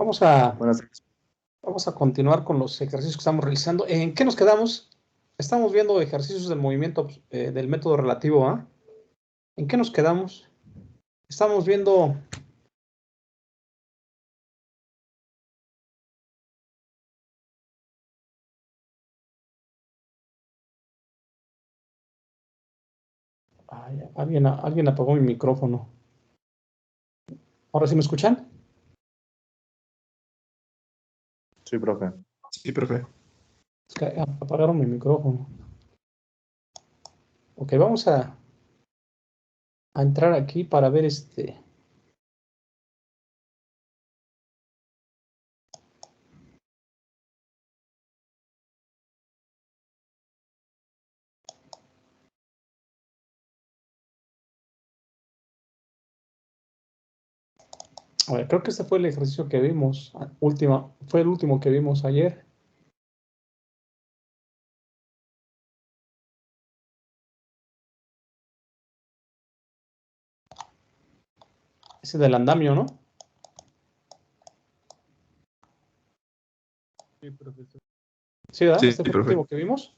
Vamos a, Buenas tardes. vamos a continuar con los ejercicios que estamos realizando. ¿En qué nos quedamos? Estamos viendo ejercicios del movimiento del método relativo a. ¿En qué nos quedamos? Estamos viendo... Ay, alguien apagó mi micrófono. ¿Ahora sí me escuchan? Sí, profe. Sí, profe. Es que apagaron mi micrófono. Ok, vamos a entrar aquí para ver A ver, creo que este fue el ejercicio que vimos. Fue el último que vimos ayer. Ese del andamio, ¿no? Sí, profesor. Sí, ¿verdad? Sí, Este fue el profe. último que vimos.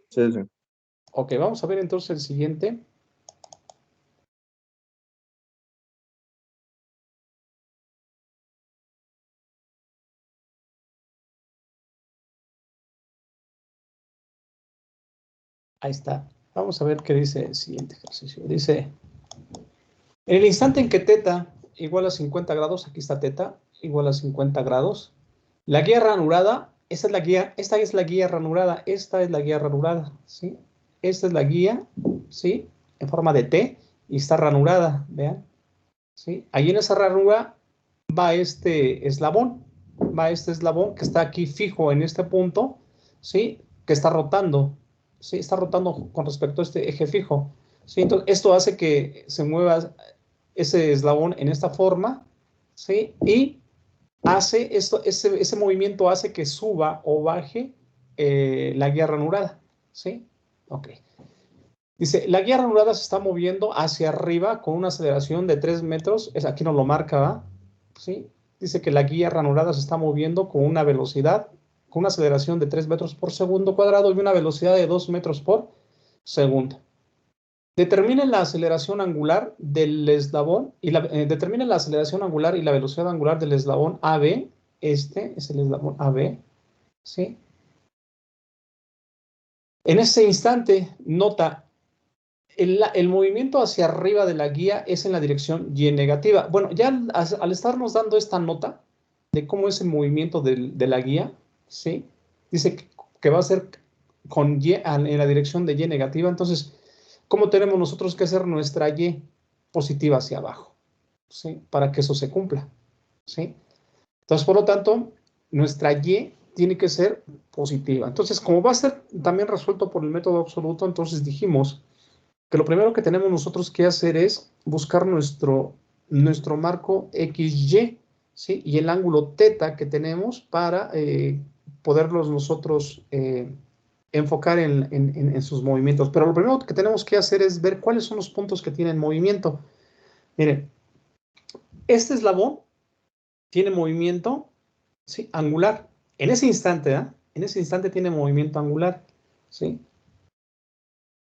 Sí. Ok, vamos a ver entonces el siguiente. Ahí está. Vamos a ver qué dice el siguiente ejercicio. Dice, en el instante en que teta igual a 50 grados, aquí está teta, igual a 50 grados, la guía ranurada, esta es la guía ranurada, ¿sí? Esta es la guía, ¿sí? En forma de T, y está ranurada, vean, ¿sí? Ahí en esa ranura va este eslabón que está aquí fijo en este punto, ¿sí? Que está rotando, ¿sí? Está rotando con respecto a este eje fijo, ¿sí? Entonces, esto hace que se mueva ese eslabón en esta forma, ¿sí? Y ese movimiento hace que suba o baje la guía ranurada, ¿sí? Ok. Dice, la guía ranurada se está moviendo hacia arriba con una aceleración de 3 metros, aquí nos lo marca, ¿va? ¿Sí? Dice que la guía ranurada se está moviendo con una velocidad, con una aceleración de 3 metros por segundo cuadrado y una velocidad de 2 metros por segundo. Determinen la aceleración angular del eslabón determinen la aceleración angular y la velocidad angular del eslabón AB. Este es el eslabón AB, ¿sí? En ese instante, nota, el movimiento hacia arriba de la guía es en la dirección Y negativa. Bueno, ya al estarnos dando esta nota de cómo es el movimiento de la guía, ¿sí? Dice que va a ser con Y en la dirección de Y negativa. Entonces, ¿cómo tenemos nosotros que hacer nuestra Y positiva hacia abajo? ¿Sí? Para que eso se cumpla, ¿sí? Entonces, por lo tanto, nuestra Y tiene que ser positiva. Entonces, como va a ser también resuelto por el método absoluto, entonces dijimos que lo primero que tenemos nosotros que hacer es buscar nuestro marco XY, ¿sí? Y el ángulo teta que tenemos para poderlos nosotros enfocar en sus movimientos. Pero lo primero que tenemos que hacer es ver cuáles son los puntos que tienen movimiento. Miren, este eslabón tiene movimiento, ¿sí? Angular. En ese instante, ¿eh? En ese instante tiene movimiento angular, ¿sí?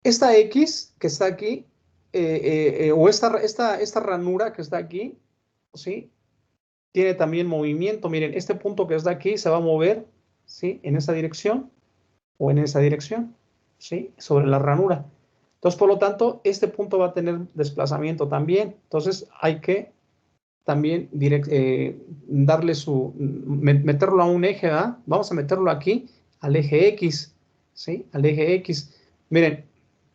Esta X que está aquí, o esta ranura que está aquí, ¿sí? Tiene también movimiento. Miren, este punto que está aquí se va a mover, ¿sí? En esa dirección o en esa dirección, ¿sí? Sobre la ranura. Entonces, por lo tanto, este punto va a tener desplazamiento también. Entonces, hay que también darle meterlo a un eje, ¿verdad? Vamos a meterlo aquí al eje X, ¿sí? Al eje X. Miren,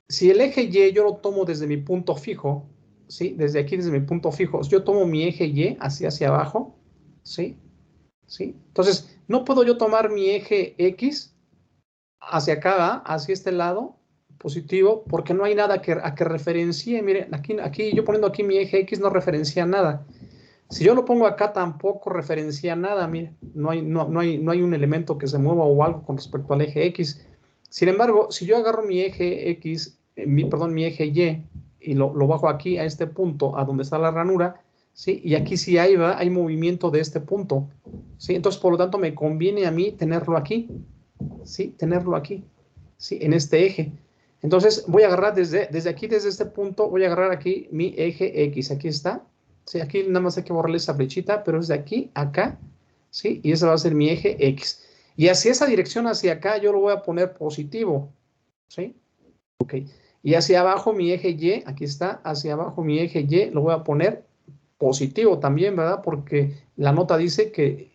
si el eje Y yo lo tomo desde mi punto fijo, ¿sí? Desde aquí, desde mi punto fijo, yo tomo mi eje Y hacia abajo, ¿sí? ¿Sí? Entonces, no puedo yo tomar mi eje X hacia acá, hacia este lado positivo, porque no hay nada a que referencie. Miren, aquí yo poniendo aquí mi eje X no referencia nada. Si yo lo pongo acá, tampoco referencia nada. Mire, no hay un elemento que se mueva o algo con respecto al eje X. Sin embargo, si yo agarro mi eje X, mi eje Y, y lo bajo aquí a este punto, a donde está la ranura, ¿sí? Y aquí sí hay movimiento de este punto, ¿sí? Entonces, por lo tanto, me conviene a mí tenerlo aquí, ¿sí? Tenerlo aquí, ¿sí? En este eje. Entonces, voy a agarrar desde aquí, desde este punto, voy a agarrar aquí mi eje X. Aquí está, ¿sí? Aquí nada más hay que borrarle esa flechita, pero es de aquí a acá, ¿sí? Y ese va a ser mi eje X. Y hacia esa dirección, hacia acá, yo lo voy a poner positivo, ¿sí? Ok. Y hacia abajo mi eje Y, aquí está, hacia abajo mi eje Y, lo voy a poner positivo también, ¿verdad? Porque la nota dice que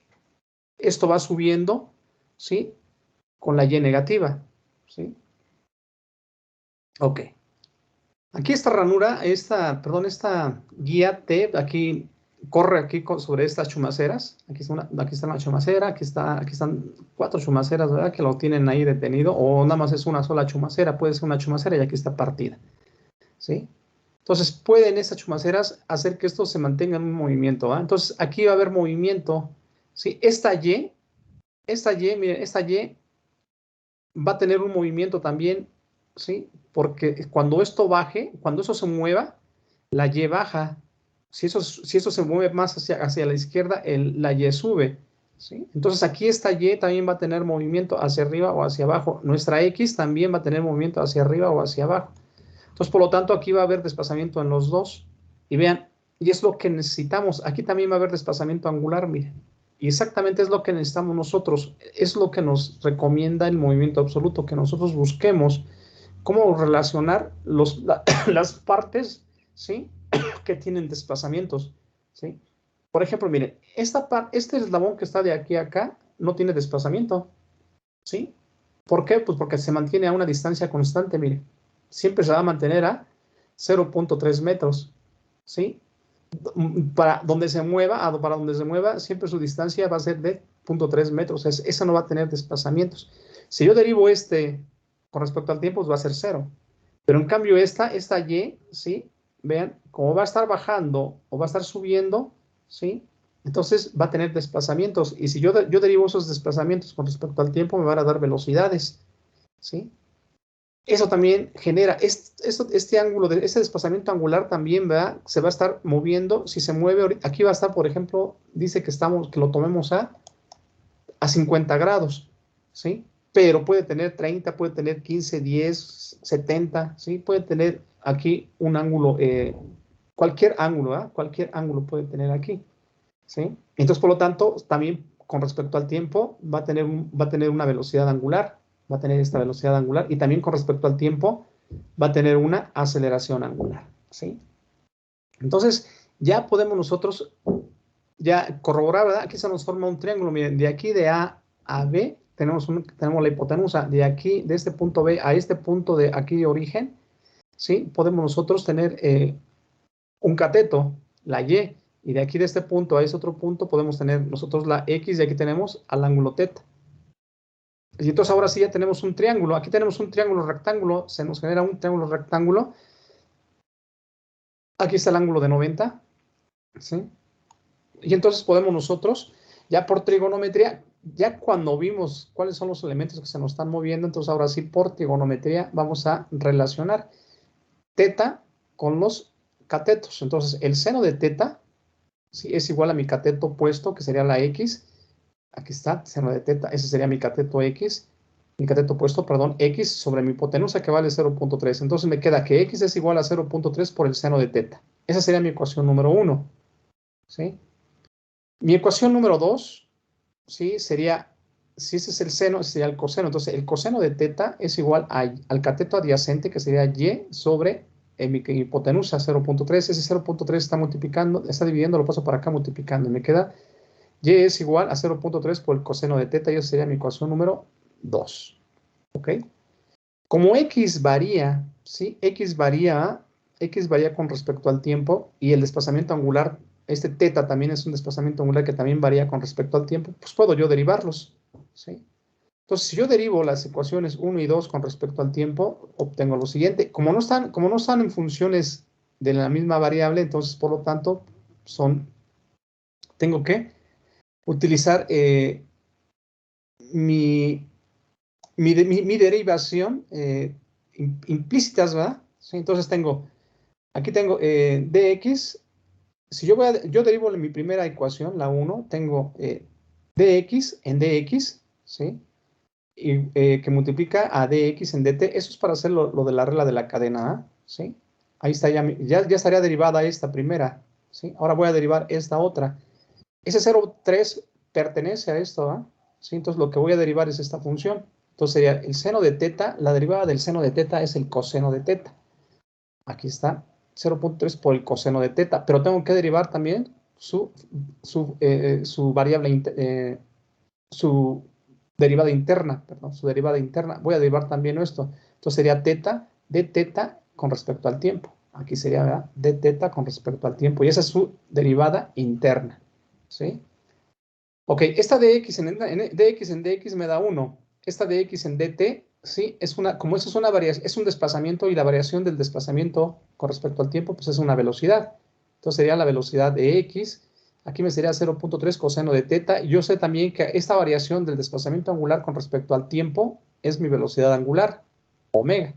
esto va subiendo, ¿sí? Con la Y negativa, ¿sí? Ok. Aquí esta ranura, esta guía T, aquí corre aquí sobre estas chumaceras. Aquí está una chumacera, aquí están 4 chumaceras, ¿verdad? Que lo tienen ahí detenido, o nada más es una sola chumacera, puede ser una chumacera y aquí está partida, ¿sí? Entonces, pueden estas chumaceras hacer que esto se mantenga en un movimiento, ¿va? Entonces, aquí va a haber movimiento, ¿sí? Miren, esta Y va a tener un movimiento también, ¿sí? Porque cuando esto baje, cuando eso se mueva, la Y baja. Si eso se mueve más hacia la izquierda, la Y sube, ¿sí? Entonces, aquí esta Y también va a tener movimiento hacia arriba o hacia abajo. Nuestra X también va a tener movimiento hacia arriba o hacia abajo. Entonces, por lo tanto, aquí va a haber desplazamiento en los dos. Y vean, y es lo que necesitamos. Aquí también va a haber desplazamiento angular, miren. Y exactamente es lo que necesitamos nosotros. Es lo que nos recomienda el movimiento absoluto, que nosotros busquemos cómo relacionar las partes, ¿sí? Que tienen desplazamientos, ¿sí? Por ejemplo, miren, este eslabón que está de aquí a acá no tiene desplazamiento, ¿sí? ¿Por qué? Pues porque se mantiene a una distancia constante, miren. Siempre se va a mantener a 0.3 metros, ¿sí? Para donde se mueva, siempre su distancia va a ser de 0.3 metros. Esa no va a tener desplazamientos. Si yo derivo con respecto al tiempo, pues va a ser 0. Pero en cambio esta Y, ¿sí? Vean, como va a estar bajando o va a estar subiendo, ¿sí? Entonces va a tener desplazamientos. Y si yo derivo esos desplazamientos con respecto al tiempo, me van a dar velocidades, ¿sí? Eso también genera, este ángulo, este desplazamiento angular también, ¿verdad? Se va a estar moviendo. Si se mueve, aquí va a estar, por ejemplo, dice que lo tomemos a 50 grados, ¿sí? Pero puede tener 30, puede tener 15, 10, 70, ¿sí? Puede tener aquí un ángulo, cualquier ángulo, ¿verdad? Cualquier ángulo puede tener aquí, ¿sí? Entonces, por lo tanto, también con respecto al tiempo, va a tener una velocidad angular, va a tener esta velocidad angular, y también con respecto al tiempo, va a tener una aceleración angular, ¿sí? Entonces, ya podemos nosotros ya corroborar, ¿verdad? Aquí se nos forma un triángulo, miren, de aquí de A a B, tenemos la hipotenusa, de aquí, de este punto B a este punto de aquí de origen, ¿sí? Podemos nosotros tener un cateto, la y de aquí de este punto a ese otro punto podemos tener nosotros la X, y aquí tenemos al ángulo teta. Y entonces ahora sí ya tenemos un triángulo. Aquí tenemos un triángulo rectángulo, se nos genera un triángulo rectángulo. Aquí está el ángulo de 90, ¿sí? Y entonces podemos nosotros, ya por trigonometría, ya cuando vimos cuáles son los elementos que se nos están moviendo, entonces ahora sí por trigonometría vamos a relacionar teta con los catetos. Entonces el seno de teta, ¿sí?, es igual a mi cateto opuesto, que sería la X. Aquí está, seno de teta, ese sería mi cateto X, mi cateto opuesto, perdón, X sobre mi hipotenusa, que vale 0.3. Entonces me queda que X es igual a 0.3 por el seno de teta. Esa sería mi ecuación número 1, ¿sí? Mi ecuación número 2, ¿sí?, sería, si ese es el seno, ese sería el coseno. Entonces el coseno de teta es igual al cateto adyacente, que sería Y sobre mi hipotenusa, 0.3. Ese 0.3 está multiplicando, está dividiendo, lo paso para acá multiplicando, y me queda Y es igual a 0.3 por el coseno de teta, y esa sería mi ecuación número 2. ¿Ok? Como X varía, ¿sí? X varía con respecto al tiempo, y el desplazamiento angular, este teta también es un desplazamiento angular que también varía con respecto al tiempo, pues puedo yo derivarlos, ¿sí? Entonces, si yo derivo las ecuaciones 1 y 2 con respecto al tiempo, obtengo lo siguiente. Como no están en funciones de la misma variable, entonces, por lo tanto, tengo que utilizar mi derivación implícitas, ¿verdad? ¿Sí? Entonces aquí tengo dx si yo derivo mi primera ecuación, la 1, tengo dx en dx, ¿sí? Y, que multiplica a dx en dt. Eso es para hacer lo de la regla de la cadena A, ¿sí? Ahí está, ya estaría derivada esta primera, ¿sí? Ahora voy a derivar esta otra. Ese 0,3 pertenece a esto, ¿ah? ¿Sí? Entonces lo que voy a derivar es esta función. Entonces sería el seno de teta, la derivada del seno de teta es el coseno de teta. Aquí está, 0,3 por el coseno de teta, pero tengo que derivar también su variable, su derivada interna, perdón, su derivada interna. Voy a derivar también esto. Entonces sería teta de teta con respecto al tiempo. Aquí sería, ¿verdad? De teta con respecto al tiempo. Y esa es su derivada interna, ¿sí? Ok, esta dx en dx me da 1. Esta dx en dt, sí, como eso es una variación, es un desplazamiento y la variación del desplazamiento con respecto al tiempo, pues es una velocidad. Entonces sería la velocidad de x. Aquí me sería 0,3 coseno de teta. Y yo sé también que esta variación del desplazamiento angular con respecto al tiempo es mi velocidad angular, omega,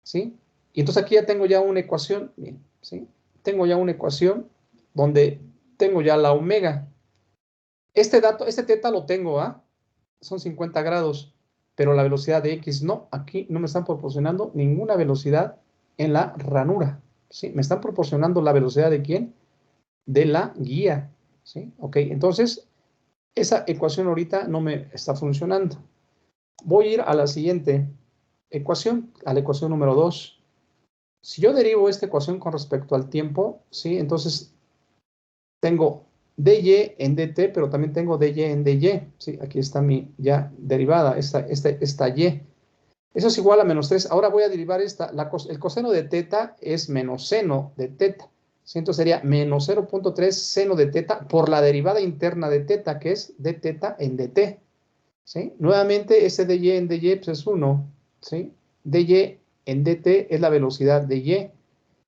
¿sí? Y entonces aquí ya tengo ya una ecuación, bien, ¿sí? Tengo ya una ecuación donde tengo ya la omega. Este teta lo tengo, ¿ah? Son 50 grados, pero la velocidad de x no. Aquí no me están proporcionando ninguna velocidad en la ranura, ¿sí? Me están proporcionando la velocidad de ¿quién? De la guía, ¿sí? Ok, entonces esa ecuación ahorita no me está funcionando. Voy a ir a la siguiente ecuación, a la ecuación número 2. Si yo derivo esta ecuación con respecto al tiempo, ¿sí? Entonces tengo dy en dt, pero también tengo dy en dy. ¿Sí? Aquí está mi ya derivada, esta y. Eso es igual a menos 3. Ahora voy a derivar el coseno de teta es menos seno de teta. ¿Sí? Entonces sería menos 0,3 seno de teta por la derivada interna de teta, que es de teta en dt. ¿Sí? Nuevamente, ese dy en dy pues es 1. ¿Sí? dy en dt es la velocidad de y.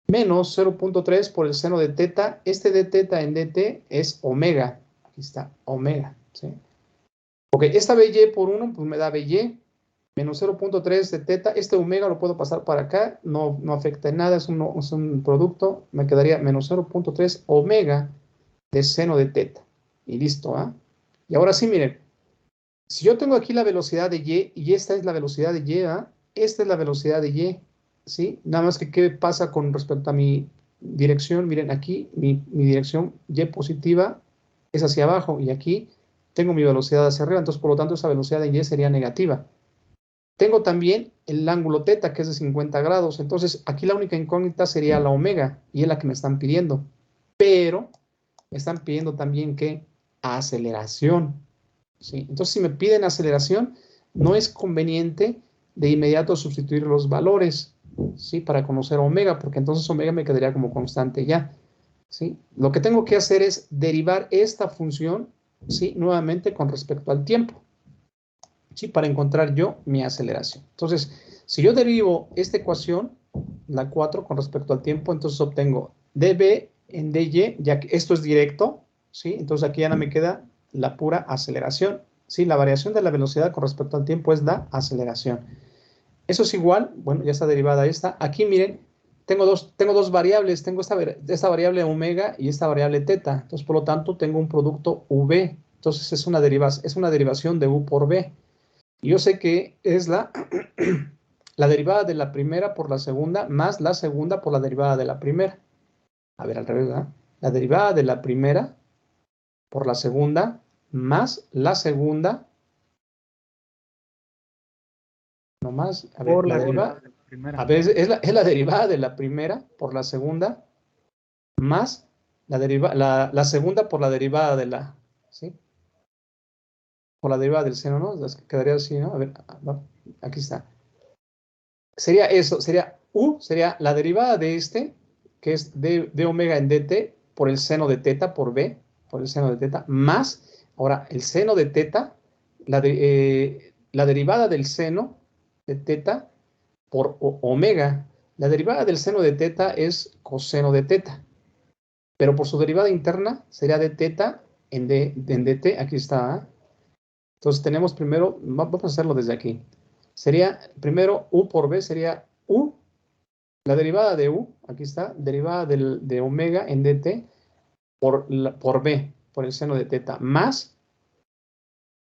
Menos 0,3 por el seno de teta. Este de teta en dt es omega. Aquí está, omega. ¿Sí? Ok, esta by por 1, pues me da by. Menos 0,3 de teta. Este omega lo puedo pasar para acá. No afecta en nada, es un producto. Me quedaría menos 0,3 omega de seno de teta. Y listo, ¿ah? Y ahora sí, miren. Si yo tengo aquí la velocidad de y esta es la velocidad de y, ¿ah? Esta es la velocidad de y. ¿Sí? Nada más que qué pasa con respecto a mi dirección. Miren, aquí mi dirección y positiva es hacia abajo y aquí tengo mi velocidad hacia arriba. Entonces, por lo tanto, esa velocidad de y sería negativa. Tengo también el ángulo teta, que es de 50 grados. Entonces, aquí la única incógnita sería la omega y es la que me están pidiendo. Pero me están pidiendo también que aceleración. ¿Sí? Entonces, si me piden aceleración, no es conveniente de inmediato sustituir los valores, ¿sí? Para conocer omega, porque entonces omega me quedaría como constante ya, ¿sí? Lo que tengo que hacer es derivar esta función, ¿sí? Nuevamente con respecto al tiempo, ¿sí? Para encontrar yo mi aceleración. Entonces, si yo derivo esta ecuación, la 4, con respecto al tiempo, entonces obtengo dB en dy, ya que esto es directo, ¿sí? Entonces aquí ya no me queda la pura aceleración, ¿sí? La variación de la velocidad con respecto al tiempo es la aceleración. Eso es igual, bueno, ya está derivada esta. Aquí miren, tengo dos variables, tengo esta variable omega y esta variable teta. Entonces, por lo tanto, tengo un producto v. Entonces, es una derivación de u por v. Y yo sé que es la derivada de la primera por la segunda más la segunda por la derivada de la primera. A ver, al revés, ¿verdad? La derivada de la primera por la segunda más la segunda, no más, a ver, Por la la derivada, derivada de la primera. a ver, es la derivada de la primera por la segunda más la segunda por la derivada de la, ¿sí? Por la derivada del seno, ¿no? Quedaría así, ¿no? A ver, aquí está. Sería eso, sería la derivada de este, que es de omega en dt, por el seno de teta, por b, por el seno de teta, más, ahora, el seno de teta, la derivada del seno de teta por omega. La derivada del seno de teta es coseno de teta, pero por su derivada interna sería de teta en dt, aquí está. ¿Eh? Entonces tenemos primero, vamos a hacerlo desde aquí. Sería primero u por b, sería u, la derivada de u, aquí está, derivada de omega en dt, por B, por el seno de teta, más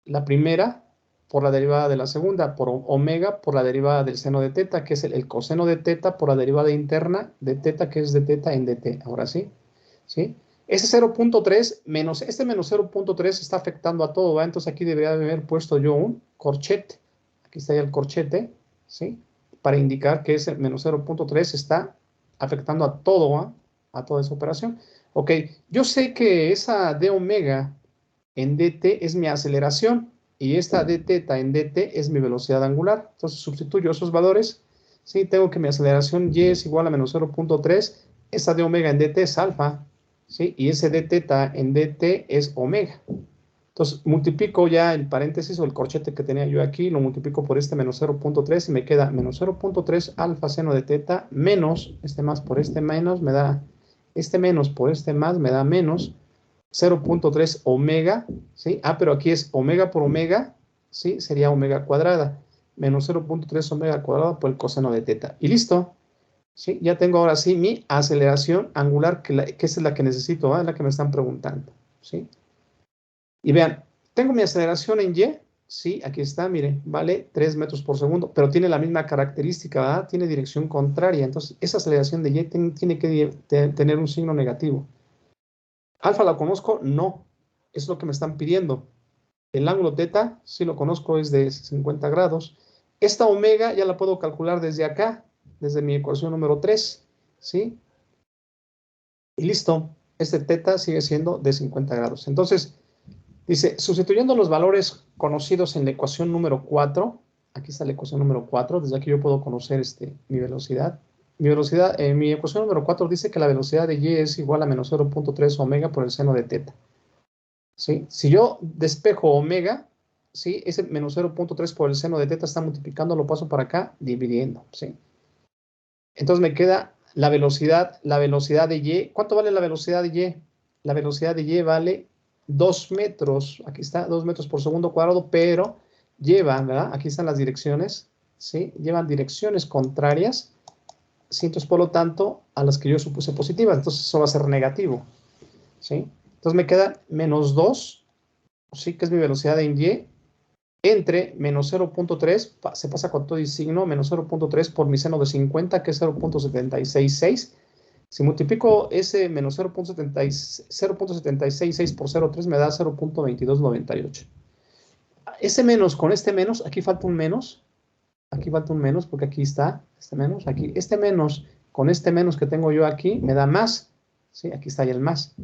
la primera por la derivada de la segunda, por omega por la derivada del seno de teta, que es el coseno de teta por la derivada interna de teta, que es de teta en dt. Ahora sí, ¿sí? Ese 0.3 menos, este menos 0.3 está afectando a todo, ¿va? Entonces aquí debería haber puesto yo un corchete. Aquí está ya el corchete, ¿sí? Para indicar que ese menos 0.3 está afectando a todo, ¿va? A toda esa operación. Ok, yo sé que esa d omega en dt es mi aceleración y esta d teta en dt es mi velocidad angular. Entonces sustituyo esos valores. Sí, tengo que mi aceleración y es igual a menos 0.3. Esa d omega en dt es alfa. ¿Sí? Y ese d teta en dt es omega. Entonces multiplico ya el paréntesis o el corchete que tenía yo aquí, lo multiplico por este menos 0.3 y me queda menos 0.3 alfa seno de teta menos, este más por este menos me da, este menos por este más me da menos 0.3 omega, ¿sí? Ah, pero aquí es omega por omega, ¿sí? Sería omega cuadrada, menos 0.3 omega cuadrada por el coseno de teta. Y listo, ¿sí? Ya tengo ahora sí mi aceleración angular, que esa es la que necesito, ¿va? Es la que me están preguntando, ¿sí? Y vean, tengo mi aceleración en Y, sí, aquí está, miren, vale 3 metros por segundo, pero tiene la misma característica, ¿verdad? Tiene dirección contraria, entonces esa aceleración de Y tiene que tener un signo negativo. ¿Alfa la conozco? No, es lo que me están pidiendo. El ángulo teta, sí lo conozco, es de 50 grados. Esta omega ya la puedo calcular desde acá, desde mi ecuación número 3, ¿sí? Y listo, este teta sigue siendo de 50 grados. Entonces, dice, sustituyendo los valores conocidos en la ecuación número 4, aquí está la ecuación número 4, desde aquí yo puedo conocer mi velocidad. Mi velocidad, mi ecuación número 4 dice que la velocidad de Y es igual a menos 0.3 omega por el seno de teta. ¿Sí? Si yo despejo omega, ¿sí? Ese menos 0.3 por el seno de teta está multiplicando, lo paso para acá, dividiendo. ¿Sí? Entonces me queda la velocidad de Y. ¿Cuánto vale la velocidad de Y? La velocidad de Y vale 2 metros. Aquí está, 2 metros por segundo cuadrado, pero lleva, ¿verdad? Aquí están las direcciones, ¿sí? Llevan direcciones contrarias, ¿sí? Entonces, por lo tanto, a las que yo supuse positivas. Entonces, eso va a ser negativo, ¿sí? Entonces, me queda menos 2, ¿sí? Que es mi velocidad en Y, entre menos 0.3, se pasa con todo y signo, menos 0.3 por mi seno de 50, que es 0.766. Si multiplico ese menos 0.766 por 0.3 me da 0.2298. Ese menos con este menos, aquí falta un menos porque aquí está este menos, aquí. Este menos con este menos que tengo yo aquí me da más, ¿sí? Aquí está ya el más,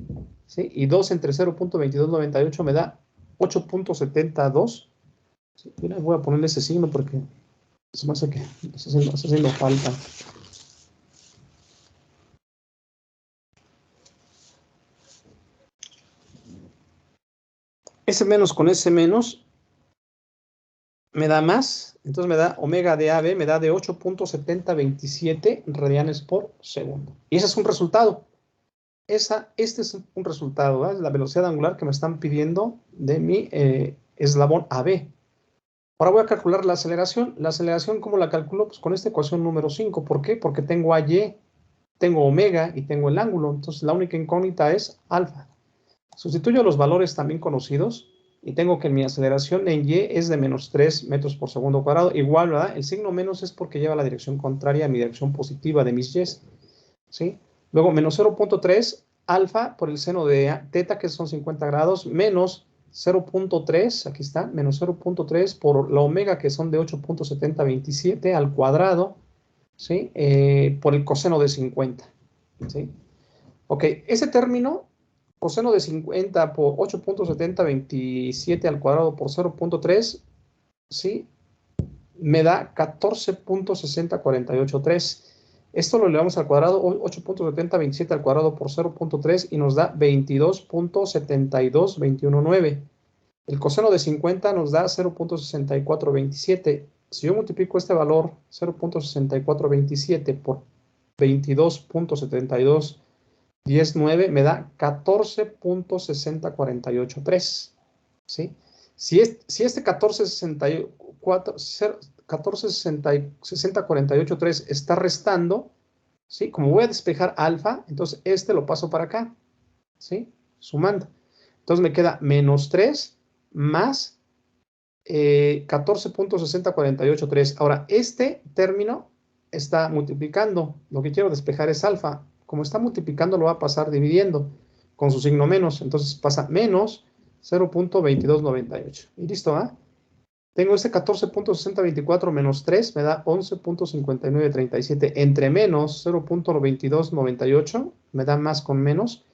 ¿sí? Y 2 entre 0.2298 me da 8.72. Sí, mira, voy a ponerle ese signo porque se me hace que está haciendo falta. Ese menos con ese menos me da más, entonces me da omega de AB, me da de 8.7027 radianes por segundo. Y ese es un resultado. Este es un resultado, ¿verdad? La velocidad angular que me están pidiendo de mi eslabón AB. Ahora voy a calcular la aceleración. La aceleración, ¿cómo la calculo? Pues con esta ecuación número 5. ¿Por qué? Porque tengo AY, tengo omega y tengo el ángulo. Entonces la única incógnita es alfa. Sustituyo los valores también conocidos y tengo que mi aceleración en Y es de menos 3 metros por segundo cuadrado. Igual, ¿verdad? El signo menos es porque lleva la dirección contraria a mi dirección positiva de mis Y's, ¿sí? Luego, menos 0.3 alfa por el seno de teta, que son 50 grados, menos 0.3, aquí está, menos 0.3 por la omega, que son de 8.7027 al cuadrado, ¿sí? Por el coseno de 50, ¿sí? Ok, ese término, coseno de 50 por 8.7027 al cuadrado por 0.3, ¿sí? Me da 14.60483. Esto lo elevamos al cuadrado, 8.7027 al cuadrado por 0.3 y nos da 22.72219. El coseno de 50 nos da 0.6427. Si yo multiplico este valor 0.6427 por 22.72109 me da 14.60483. ¿Sí? Si este 14.60483 está restando, ¿sí? Como voy a despejar alfa, entonces este lo paso para acá. ¿sí? Sumando. Entonces me queda menos 3 más 14.60483. Ahora, este término está multiplicando. Lo que quiero despejar es alfa. Como está multiplicando, lo va a pasar dividiendo con su signo menos. Entonces pasa menos 0.2298. Y listo, ¿ah? Tengo este 14.6024 menos 3, me da 11.5937. Entre menos 0.2298, me da más con menos.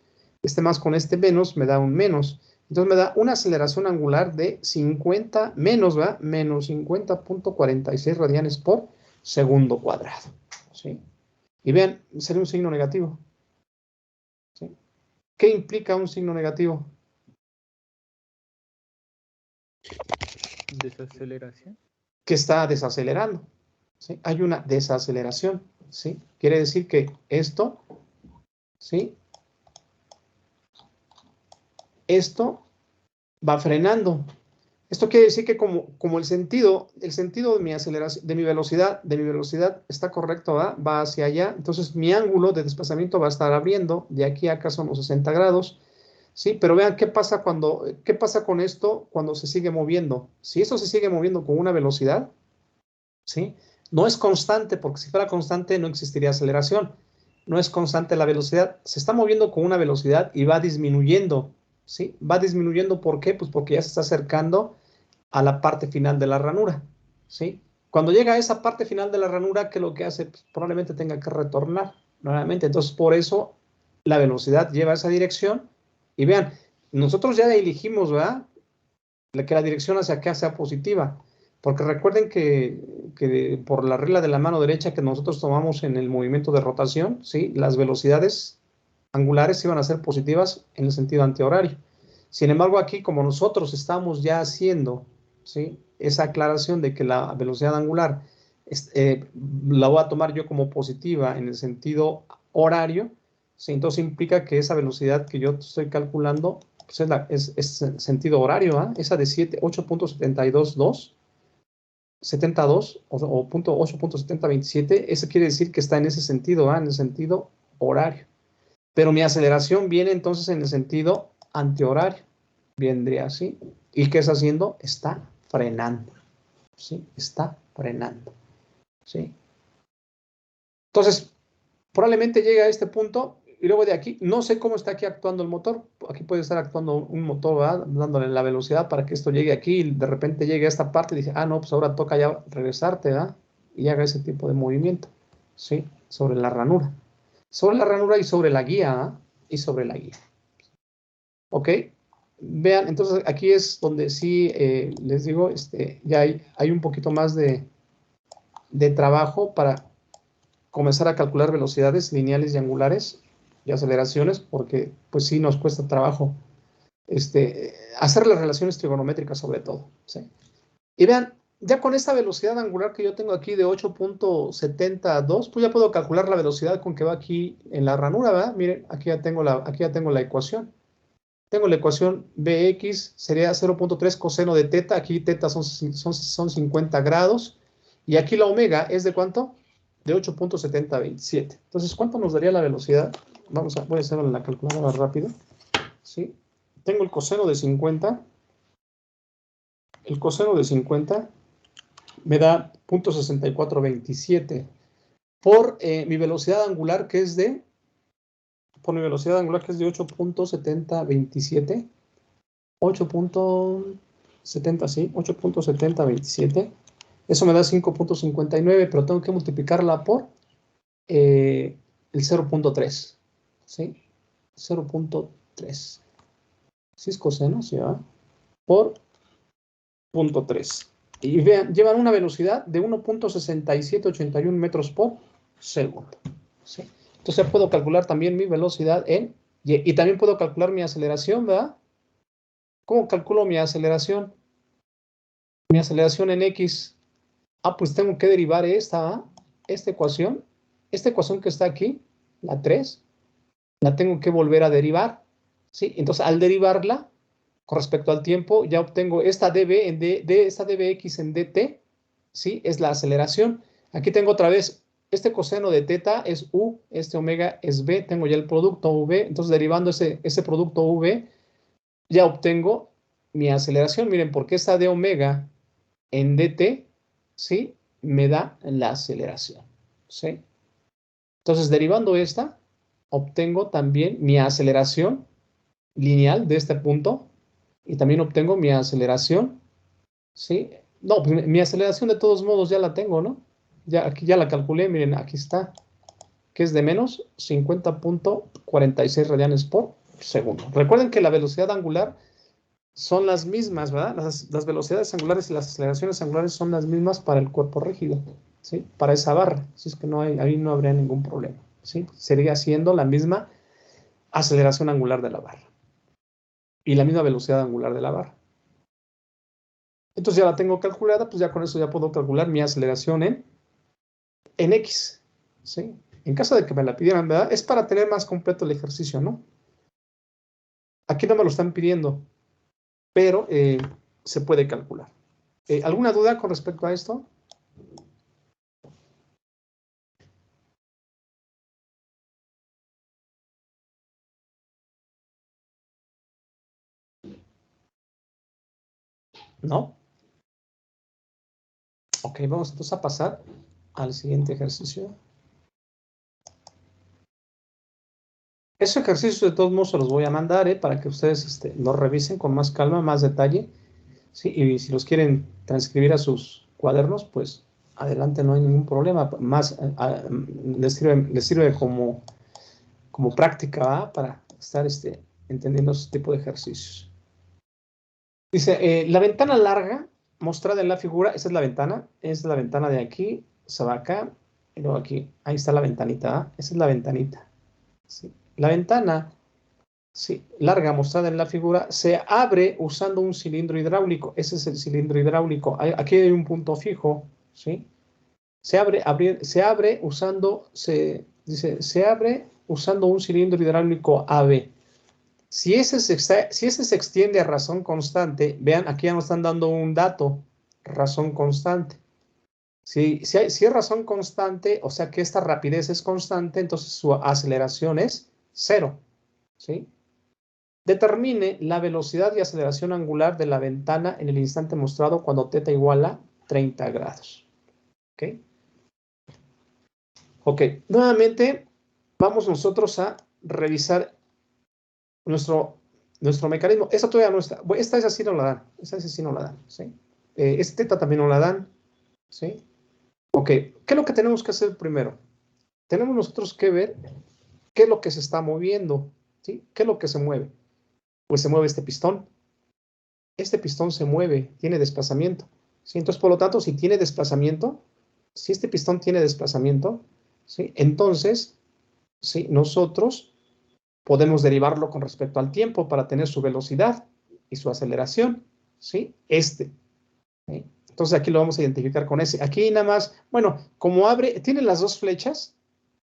Este más con este menos, me da un menos. Entonces me da una aceleración angular de 50 menos, ¿verdad? Menos 50.46 radianes por segundo cuadrado. ¿Sí? Y vean, sería un signo negativo. ¿Sí? ¿Qué implica un signo negativo? Desaceleración. Que está desacelerando. ¿Sí? Hay una desaceleración. ¿Sí? Quiere decir que esto, ¿sí? Esto va frenando. Esto quiere decir que como el sentido de mi aceleración, de mi velocidad está correcto, ¿va? Va hacia allá, entonces mi ángulo de desplazamiento va a estar abriendo, de aquí a acá son los 60 grados, ¿sí? Pero vean qué pasa con esto cuando se sigue moviendo. Si esto se sigue moviendo con una velocidad, ¿sí? No es constante, porque si fuera constante no existiría aceleración. No es constante la velocidad, se está moviendo con una velocidad y va disminuyendo, ¿sí? Va disminuyendo, ¿por qué? Pues porque ya se está acercando a la parte final de la ranura, ¿sí? Cuando llega a esa parte final de la ranura, ¿qué es lo que hace? Pues probablemente tenga que retornar nuevamente. Entonces, por eso la velocidad lleva esa dirección. Y vean, nosotros ya elegimos, ¿verdad? Que la dirección hacia acá sea positiva. Porque recuerden que por la regla de la mano derecha que nosotros tomamos en el movimiento de rotación, ¿sí? Las velocidades angulares iban a ser positivas en el sentido antihorario. Sin embargo, aquí como nosotros estamos ya haciendo, ¿sí? Esa aclaración de que la velocidad angular la voy a tomar yo como positiva en el sentido horario, ¿sí? Entonces implica que esa velocidad que yo estoy calculando pues es sentido horario, ¿eh? Esa de 8.722 72 o 8.7027, eso quiere decir que está en ese sentido, en el sentido horario. Pero mi aceleración viene entonces en el sentido antihorario. Vendría así. ¿Y qué está haciendo? Está frenando. ¿Sí? Está frenando. ¿Sí? Entonces, probablemente llegue a este punto y luego de aquí, no sé cómo está aquí actuando el motor. Aquí puede estar actuando un motor, ¿verdad? Dándole la velocidad para que esto llegue aquí y de repente llegue a esta parte y dice, no, pues ahora toca ya regresarte, ¿verdad? Y haga ese tipo de movimiento. ¿Sí? Sobre la ranura. Sobre la ranura y sobre la guía, y sobre la guía. ¿Ok? Vean, entonces aquí es donde sí les digo, ya hay un poquito más de trabajo para comenzar a calcular velocidades lineales y angulares y aceleraciones, porque pues sí nos cuesta trabajo hacer las relaciones trigonométricas sobre todo. ¿Sí? Y vean, ya con esta velocidad angular que yo tengo aquí de 8.72, pues ya puedo calcular la velocidad con que va aquí en la ranura, ¿verdad? Miren, aquí ya tengo la ecuación. Tengo la ecuación Bx, sería 0.3 coseno de teta, aquí teta son 50 grados, y aquí la omega es ¿de cuánto? De 8.7027. Entonces, ¿cuánto nos daría la velocidad? Voy a hacerlo en la calculadora rápido. ¿Sí? Tengo el coseno de 50. El coseno de 50 me da 0.6427 por mi velocidad angular que es de 8.7027. 8.70, sí, 8.7027. Eso me da 5.59, pero tengo que multiplicarla por el 0.3, ¿sí? 0.3. ¿Sí es coseno? Sí, ¿verdad? Por 0.3. Y vean, llevan una velocidad de 1.6781 metros por segundo, ¿sí? Entonces ya puedo calcular también mi velocidad en y también puedo calcular mi aceleración, ¿verdad? ¿Cómo calculo mi aceleración? Mi aceleración en X. Pues tengo que derivar esta ecuación. Esta ecuación que está aquí, la 3, la tengo que volver a derivar. ¿Sí? Entonces, al derivarla, con respecto al tiempo, ya obtengo esta dB en esta dBx en dt, ¿sí? Es la aceleración. Aquí tengo otra vez Este coseno de teta es U, este omega es B, tengo ya el producto V, entonces derivando ese producto V, ya obtengo mi aceleración. Miren, porque esta de omega en dt, ¿sí? Me da la aceleración, ¿sí? Entonces, derivando esta, obtengo también mi aceleración lineal de este punto y también obtengo mi aceleración, ¿sí? No, pues mi aceleración de todos modos ya la tengo, ¿no? Ya, aquí ya la calculé, miren, aquí está, que es de menos 50.46 radianes por segundo. Recuerden que la velocidad angular son las mismas, ¿verdad? Las velocidades angulares y las aceleraciones angulares son las mismas para el cuerpo rígido, ¿sí? Para esa barra, así es que no hay, ahí no habría ningún problema, ¿sí? Sería siendo la misma aceleración angular de la barra y la misma velocidad angular de la barra. Entonces ya la tengo calculada, pues ya con eso ya puedo calcular mi aceleración en X, ¿sí? En caso de que me la pidieran, ¿verdad? Es para tener más completo el ejercicio, ¿no? Aquí no me lo están pidiendo, pero se puede calcular. ¿Alguna duda con respecto a esto? ¿No? Ok, vamos entonces a pasar al siguiente ejercicio. Esos ejercicios de todos modos se los voy a mandar para que ustedes los revisen con más calma, más detalle. ¿Sí? Y si los quieren transcribir a sus cuadernos, pues adelante, no hay ningún problema. Más les sirve como práctica, ¿va? Para estar entendiendo ese tipo de ejercicios. Dice, la ventana larga mostrada en la figura, esa es la ventana de aquí, se va acá, y luego aquí, ahí está la ventanita, ¿ah? Esa es la ventanita. ¿Sí? La ventana, sí, larga mostrada en la figura se abre usando un cilindro hidráulico. Ese es el cilindro hidráulico. Aquí hay un punto fijo, ¿sí? Se abre usando, se abre usando un cilindro hidráulico AB. Si ese se extiende a razón constante, vean, aquí ya nos están dando un dato, razón constante. Si es razón constante, o sea que esta rapidez es constante, entonces su aceleración es 0, ¿sí? Determine la velocidad y aceleración angular de la ventana en el instante mostrado cuando θ igual a 30 grados. ¿Ok? Ok, nuevamente vamos nosotros a revisar nuestro mecanismo. Esta todavía no está. Esa sí no la dan. Esa sí no la dan. ¿Sí? Este θ también no la dan. ¿Sí? Ok, ¿qué es lo que tenemos que hacer primero? Tenemos nosotros que ver qué es lo que se está moviendo. ¿Sí? ¿Qué es lo que se mueve? Pues se mueve este pistón. Este pistón se mueve, tiene desplazamiento. ¿Sí? Entonces, por lo tanto, si tiene desplazamiento, si este pistón tiene desplazamiento, ¿sí? Entonces, ¿sí? Nosotros podemos derivarlo con respecto al tiempo para tener su velocidad y su aceleración, ¿sí? ¿Sí? Entonces aquí lo vamos a identificar con ese. Aquí nada más, bueno, como abre, tiene las dos flechas,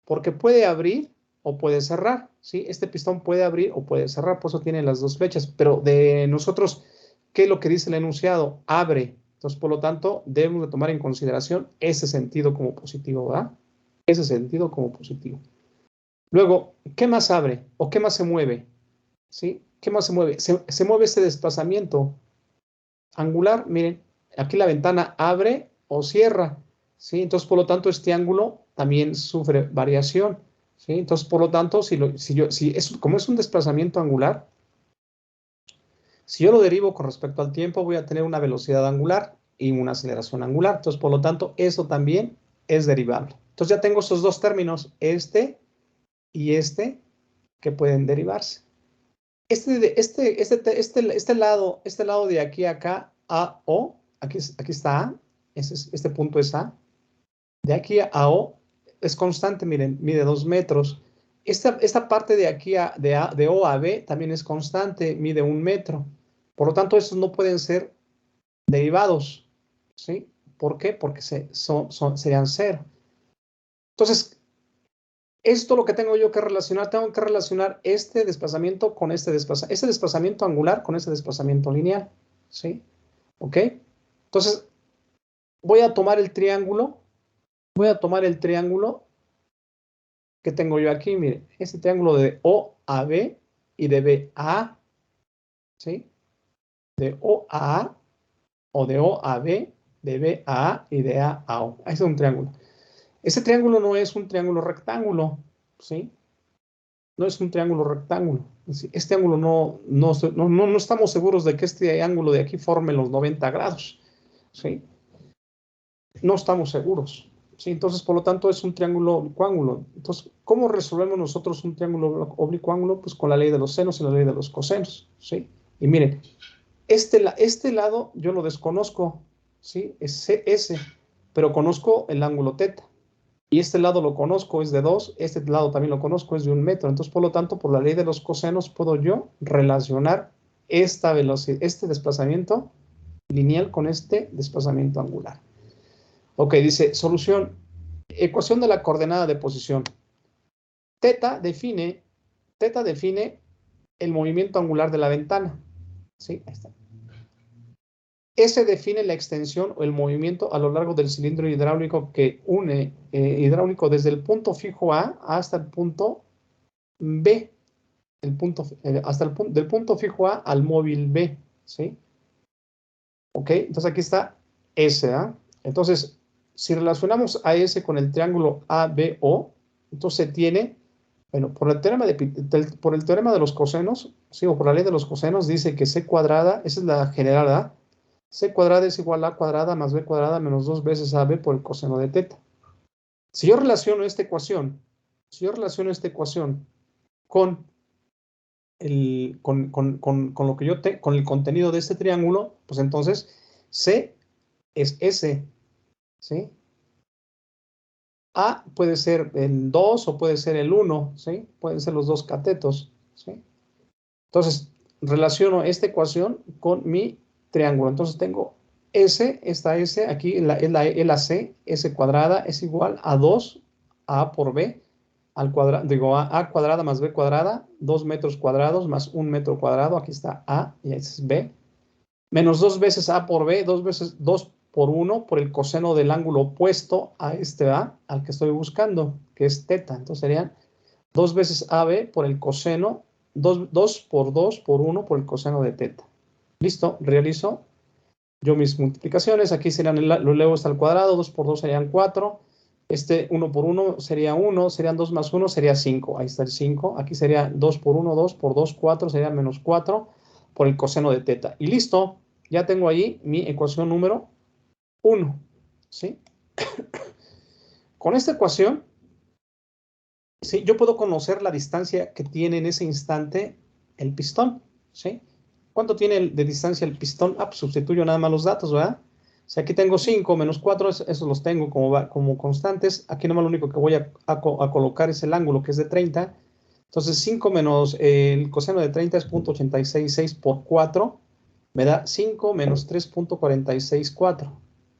porque puede abrir o puede cerrar, ¿sí? Este pistón puede abrir o puede cerrar, por eso tiene las dos flechas, pero de nosotros, ¿qué es lo que dice el enunciado? Abre. Entonces, por lo tanto, debemos de tomar en consideración ese sentido como positivo, ¿verdad? Ese sentido como positivo. Luego, ¿qué más abre o qué más se mueve? ¿Sí? ¿Qué más se mueve? Se mueve este desplazamiento angular. Miren, aquí la ventana abre o cierra, ¿sí? Entonces, por lo tanto, este ángulo también sufre variación, ¿sí? Entonces, por lo tanto, como es un desplazamiento angular, si yo lo derivo con respecto al tiempo, voy a tener una velocidad angular y una aceleración angular. Entonces, por lo tanto, eso también es derivable. Entonces, ya tengo esos dos términos, este y este, que pueden derivarse. Este lado de aquí a acá, A, O, aquí está A, este punto es A. De aquí a O es constante, miren, mide 2 metros. Esta parte de aquí de O a B también es constante, mide 1 metro. Por lo tanto, estos no pueden ser derivados, ¿sí? ¿Por qué? Porque serían 0. Entonces, esto lo que tengo yo que relacionar, tengo que relacionar este desplazamiento con este desplazamiento angular con este desplazamiento lineal, ¿sí? ¿Ok? Entonces, voy a tomar el triángulo voy a tomar el triángulo que tengo yo aquí, mire, este triángulo de O a B y de B a A, ¿sí? De O a A, o de O a B, de B a A y de A a O. Ese es un triángulo. Ese triángulo no es un triángulo rectángulo, ¿sí? No es un triángulo rectángulo. Este ángulo no estamos seguros de que este ángulo de aquí forme los 90 grados, ¿sí? No estamos seguros, ¿sí? Entonces, por lo tanto, es un triángulo oblicuángulo. Entonces, ¿cómo resolvemos nosotros un triángulo oblicuángulo? Pues con la ley de los senos y la ley de los cosenos, ¿sí? Y miren, este lado yo lo desconozco, ¿sí? Es S, pero conozco el ángulo teta. Y este lado lo conozco, es de 2, este lado también lo conozco, es de 1 metro. Entonces, por lo tanto, por la ley de los cosenos puedo yo relacionar esta velocidad, este desplazamiento lineal con este desplazamiento angular. Ok, dice, solución, ecuación de la coordenada de posición. Teta define el movimiento angular de la ventana. ¿Sí? Ahí está. S define la extensión o el movimiento a lo largo del cilindro hidráulico que une hidráulico desde el punto fijo A hasta el punto B. Del punto fijo A al móvil B. ¿Sí? Ok, entonces aquí está S. Entonces, si relacionamos a S con el triángulo ABO, entonces se tiene, bueno, por el teorema de los cosenos, sí, o por la ley de los cosenos, dice que C cuadrada, esa es la general, ¿verdad? C cuadrada es igual a A cuadrada más B cuadrada menos 2 veces AB por el coseno de teta. Si yo relaciono esta ecuación con lo que con el contenido de este triángulo, pues entonces C es S, ¿sí? A puede ser el 2 o puede ser el 1, ¿sí? Pueden ser los dos catetos, ¿sí? Entonces, relaciono esta ecuación con mi triángulo. Entonces tengo S, esta S, aquí es la C, S cuadrada es igual a 2 A por B, al cuadrado, digo, A cuadrada más B cuadrada, 2 metros cuadrados más 1 metro cuadrado, aquí está A y este es B, menos 2 veces A por B, 2 veces 2 por 1 por el coseno del ángulo opuesto a este A, al que estoy buscando, que es teta. Entonces serían 2 veces AB por el coseno, 2 por 2 por 1 por el coseno de teta. Listo, realizo yo mis multiplicaciones. Aquí serían, lo leo hasta el cuadrado, 2 por 2 serían 4. 1 por 1 sería 1, serían 2 más 1, sería 5. Ahí está el 5. Aquí sería 2 por 1, 2 por 2, 4, sería menos 4 por el coseno de teta. Y listo, ya tengo ahí mi ecuación número 1. ¿Sí? Con esta ecuación, ¿sí? Yo puedo conocer la distancia que tiene en ese instante el pistón. ¿Sí? ¿Cuánto tiene de distancia el pistón? Pues sustituyo nada más los datos, ¿verdad? Si aquí tengo 5 menos 4, esos los tengo como constantes. Aquí nomás lo único que voy a colocar es el ángulo, que es de 30. Entonces 5 menos el coseno de 30 es 0.866 por 4. Me da 5 menos 3.464.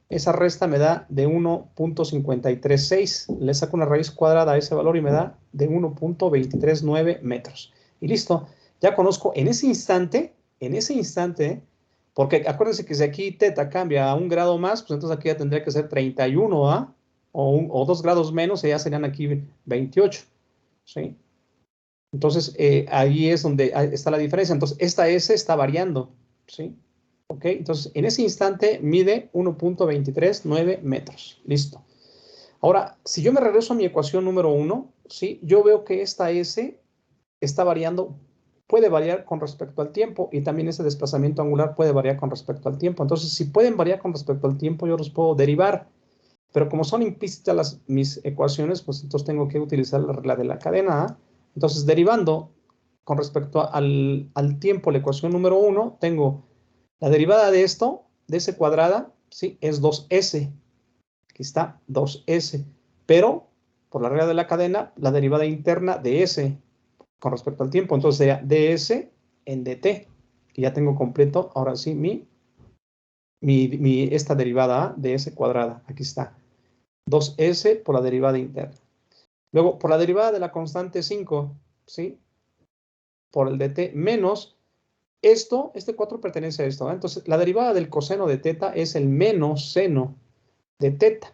Esa resta me da de 1.536. Le saco una raíz cuadrada a ese valor y me da de 1.239 metros. Y listo. Ya conozco en ese instante, porque acuérdense que si aquí teta cambia a 1 grado más, pues entonces aquí ya tendría que ser 31, ¿ah? O 2 grados menos, y ya serían aquí 28, ¿sí? Entonces, ahí es donde está la diferencia. Entonces, esta S está variando, ¿sí? ¿Ok? Entonces, en ese instante mide 1.239 metros. Listo. Ahora, si yo me regreso a mi ecuación número 1, ¿sí? Yo veo que esta S está variando, puede variar con respecto al tiempo, y también ese desplazamiento angular puede variar con respecto al tiempo. Entonces, si pueden variar con respecto al tiempo, yo los puedo derivar. Pero como son implícitas mis ecuaciones, pues entonces tengo que utilizar la regla de la cadena A. Entonces, derivando con respecto al tiempo, la ecuación número 1, tengo la derivada de esto, de S cuadrada, ¿sí? Es 2S. Aquí está, 2S. Pero, por la regla de la cadena, la derivada interna de S con respecto al tiempo. Entonces sería ds en dt. Y ya tengo completo, ahora sí, esta derivada A de S cuadrada. Aquí está. 2S por la derivada interna. Luego, por la derivada de la constante 5, ¿sí? Por el dt menos este 4 pertenece a esto, ¿eh? Entonces, la derivada del coseno de teta es el menos seno de teta.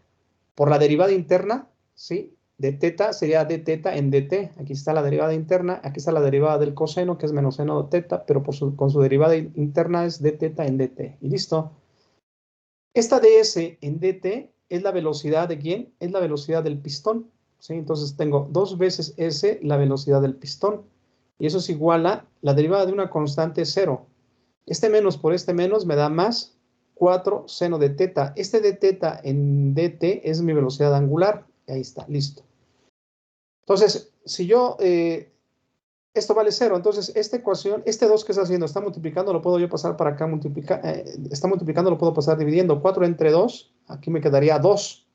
por la derivada interna, ¿sí? De teta sería d teta en dt. Aquí está la derivada interna, aquí está la derivada del coseno, que es menos seno de teta, pero con su derivada interna es d teta en dt. Y listo. Esta ds en dt es la velocidad de ¿quién? Es la velocidad del pistón, ¿sí? Entonces tengo 2 veces s la velocidad del pistón. Y eso es igual a la derivada de una constante 0. Este menos por este menos me da más 4 seno de teta. Este de teta en dt es mi velocidad angular. Ahí está, listo. Entonces, si yo, esto vale 0, entonces esta ecuación, este 2 que está haciendo, está multiplicando, lo puedo yo pasar para acá, está multiplicando, lo puedo pasar dividiendo. 4 entre 2, aquí me quedaría 2.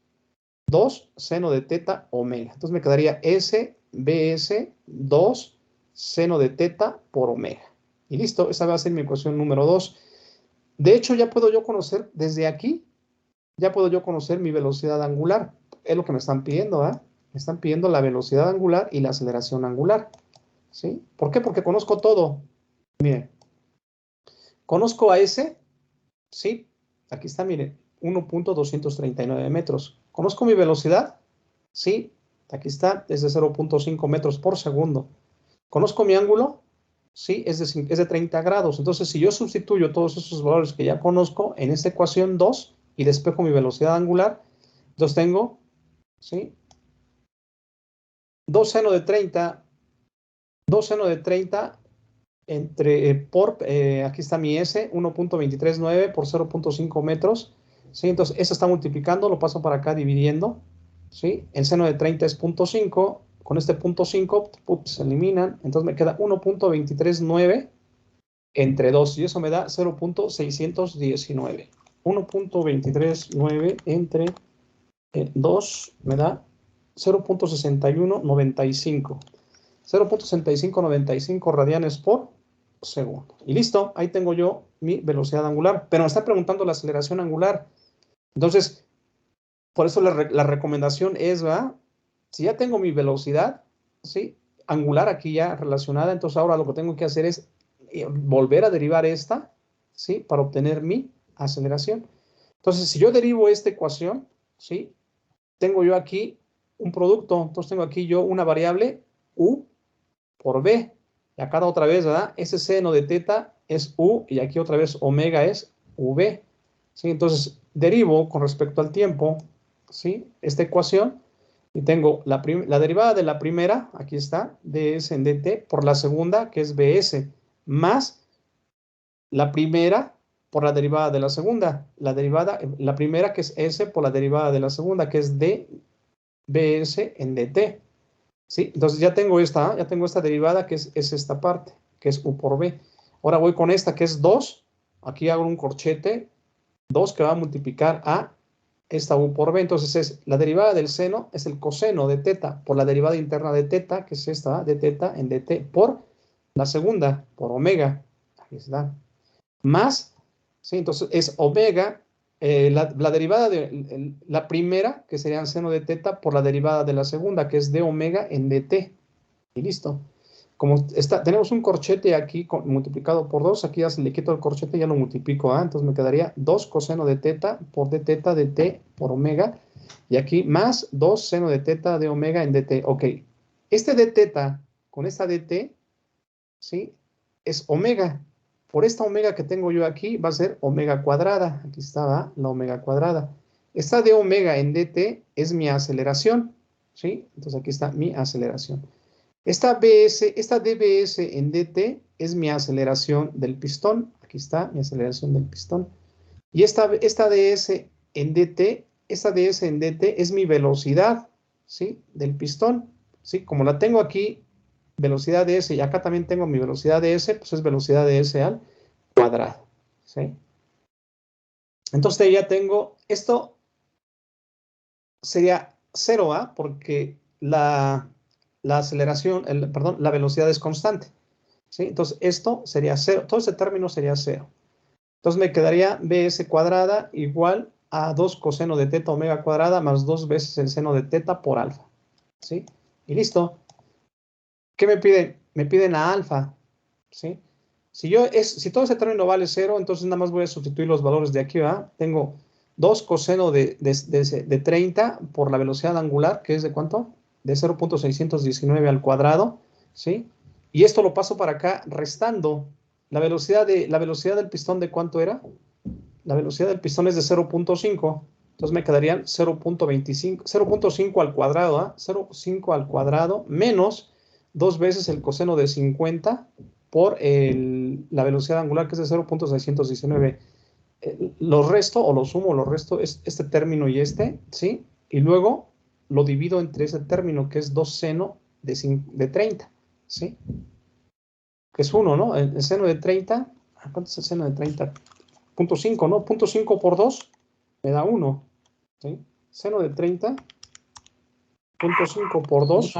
2 seno de teta omega. Entonces me quedaría S, BS, 2 seno de teta por omega. Y listo, esa va a ser mi ecuación número 2. De hecho, ya puedo yo conocer desde aquí, ya puedo yo conocer mi velocidad angular. Es lo que me están pidiendo, ¿eh? Me están pidiendo la velocidad angular y la aceleración angular. ¿Sí? ¿Por qué? Porque conozco todo. Miren, conozco a S, ¿sí? Aquí está, miren, 1.239 metros. Conozco mi velocidad, ¿sí? Aquí está, es de 0.5 metros por segundo. Conozco mi ángulo, ¿sí? Es de 30 grados. Entonces, si yo sustituyo todos esos valores que ya conozco en esta ecuación 2 y despejo mi velocidad angular, entonces tengo, ¿sí? 2 seno de 30, 2 seno de 30 aquí está mi S, 1.239 por 0.5 metros, ¿sí? Entonces, eso está multiplicando, lo paso para acá dividiendo, ¿sí? El seno de 30 es 0.5, con este 0.5 se eliminan, entonces me queda 1.239 entre 2, y eso me da 0.619. 1.239 entre 2 me da 0.6195. 0.6595 radianes por segundo. Y listo, ahí tengo yo mi velocidad angular. Pero me está preguntando la aceleración angular. Entonces, por eso la recomendación es, ¿verdad? Si ya tengo mi velocidad, ¿sí? Angular aquí ya relacionada, entonces ahora lo que tengo que hacer es volver a derivar esta, ¿sí? Para obtener mi aceleración. Entonces, si yo derivo esta ecuación, ¿sí? Tengo yo aquí un producto. Entonces tengo aquí yo una variable U por B. Y acá otra vez, ¿verdad? Ese seno de teta es U y aquí otra vez omega es V. ¿Sí? Entonces derivo con respecto al tiempo, ¿sí? Esta ecuación y tengo la derivada de la primera, aquí está, ds en dt, por la segunda, que es bs, más la primera por la derivada de la segunda. La primera que es s por la derivada de la segunda, que es dbs en dt. ¿Sí? Entonces ya tengo esta derivada que es esta parte, que es u por b. Ahora voy con esta que es 2. Aquí hago un corchete, 2 que va a multiplicar a esta u por b. Entonces es la derivada del seno, es el coseno de teta por la derivada interna de teta, que es esta, de teta en dt, por la segunda, por omega. Aquí está. Más, ¿sí? Entonces es omega, la derivada de la primera, que sería el seno de teta, por la derivada de la segunda, que es de omega en dt. Y listo. Como tenemos un corchete aquí multiplicado por 2, aquí ya se le quito el corchete y ya lo multiplico. Entonces me quedaría 2 coseno de teta por d teta de t por omega. Y aquí más 2 seno de teta de omega en dt. Ok. Este d teta con esta dt, ¿sí? Es omega. Por esta omega que tengo yo aquí va a ser omega cuadrada. Aquí está la omega cuadrada. Esta de omega en dt es mi aceleración, ¿sí? Entonces aquí está mi aceleración. Esta dbs en dt es mi aceleración del pistón. Aquí está mi aceleración del pistón. Y esta ds en dt, es mi velocidad, ¿sí? Del pistón, ¿sí? Como la tengo aquí, velocidad de s, y acá también tengo mi velocidad de s, pues es velocidad de s al cuadrado, ¿sí? Entonces ya tengo, esto sería 0, porque la aceleración, perdón, la velocidad es constante, ¿sí? Entonces esto sería 0, todo ese término sería 0. Entonces me quedaría bs cuadrada igual a 2 coseno de teta omega cuadrada más 2 veces el seno de teta por alfa, ¿sí? Y listo. ¿Qué me piden? Me piden a alfa, ¿sí? Si todo ese término vale 0, entonces nada más voy a sustituir los valores de aquí, ¿verdad? Tengo 2 coseno de 30 por la velocidad angular, que es de ¿cuánto? De 0.619 al cuadrado, ¿sí? Y esto lo paso para acá restando. La velocidad del pistón, ¿de cuánto era? La velocidad del pistón es de 0.5. Entonces me quedarían 0.25, 0.5 al cuadrado, ¿eh? 0.5 al cuadrado menos 2 veces el coseno de 50 por la velocidad angular, que es de 0.619. Lo resto, o lo sumo, lo resto es este término y este, ¿sí? Y luego lo divido entre ese término, que es 2 seno de 30, ¿sí? Que es 1, ¿no? El seno de 30, ¿cuánto es el seno de 30? 0.5, ¿no? 0.5 por 2 me da 1, ¿sí? Seno de 30, 0.5 por 2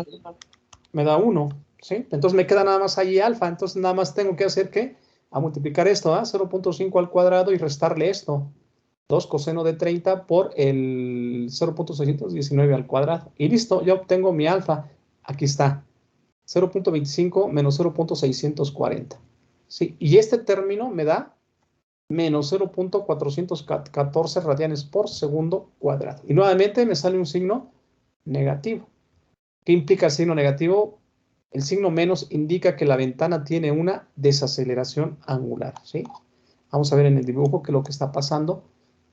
me da 1, ¿sí? Entonces me queda nada más ahí alfa, entonces nada más tengo que hacer, ¿qué? A multiplicar esto, ¿ah? 0.5 al cuadrado y restarle esto. 2 coseno de 30 por el 0.619 al cuadrado. Y listo, ya obtengo mi alfa. Aquí está. 0.25 menos 0.640. ¿Sí? Y este término me da menos 0.414 radianes por segundo cuadrado. Y nuevamente me sale un signo negativo. ¿Qué implica el signo negativo? El signo menos indica que la ventana tiene una desaceleración angular, ¿sí? Vamos a ver en el dibujo qué es lo que está pasando.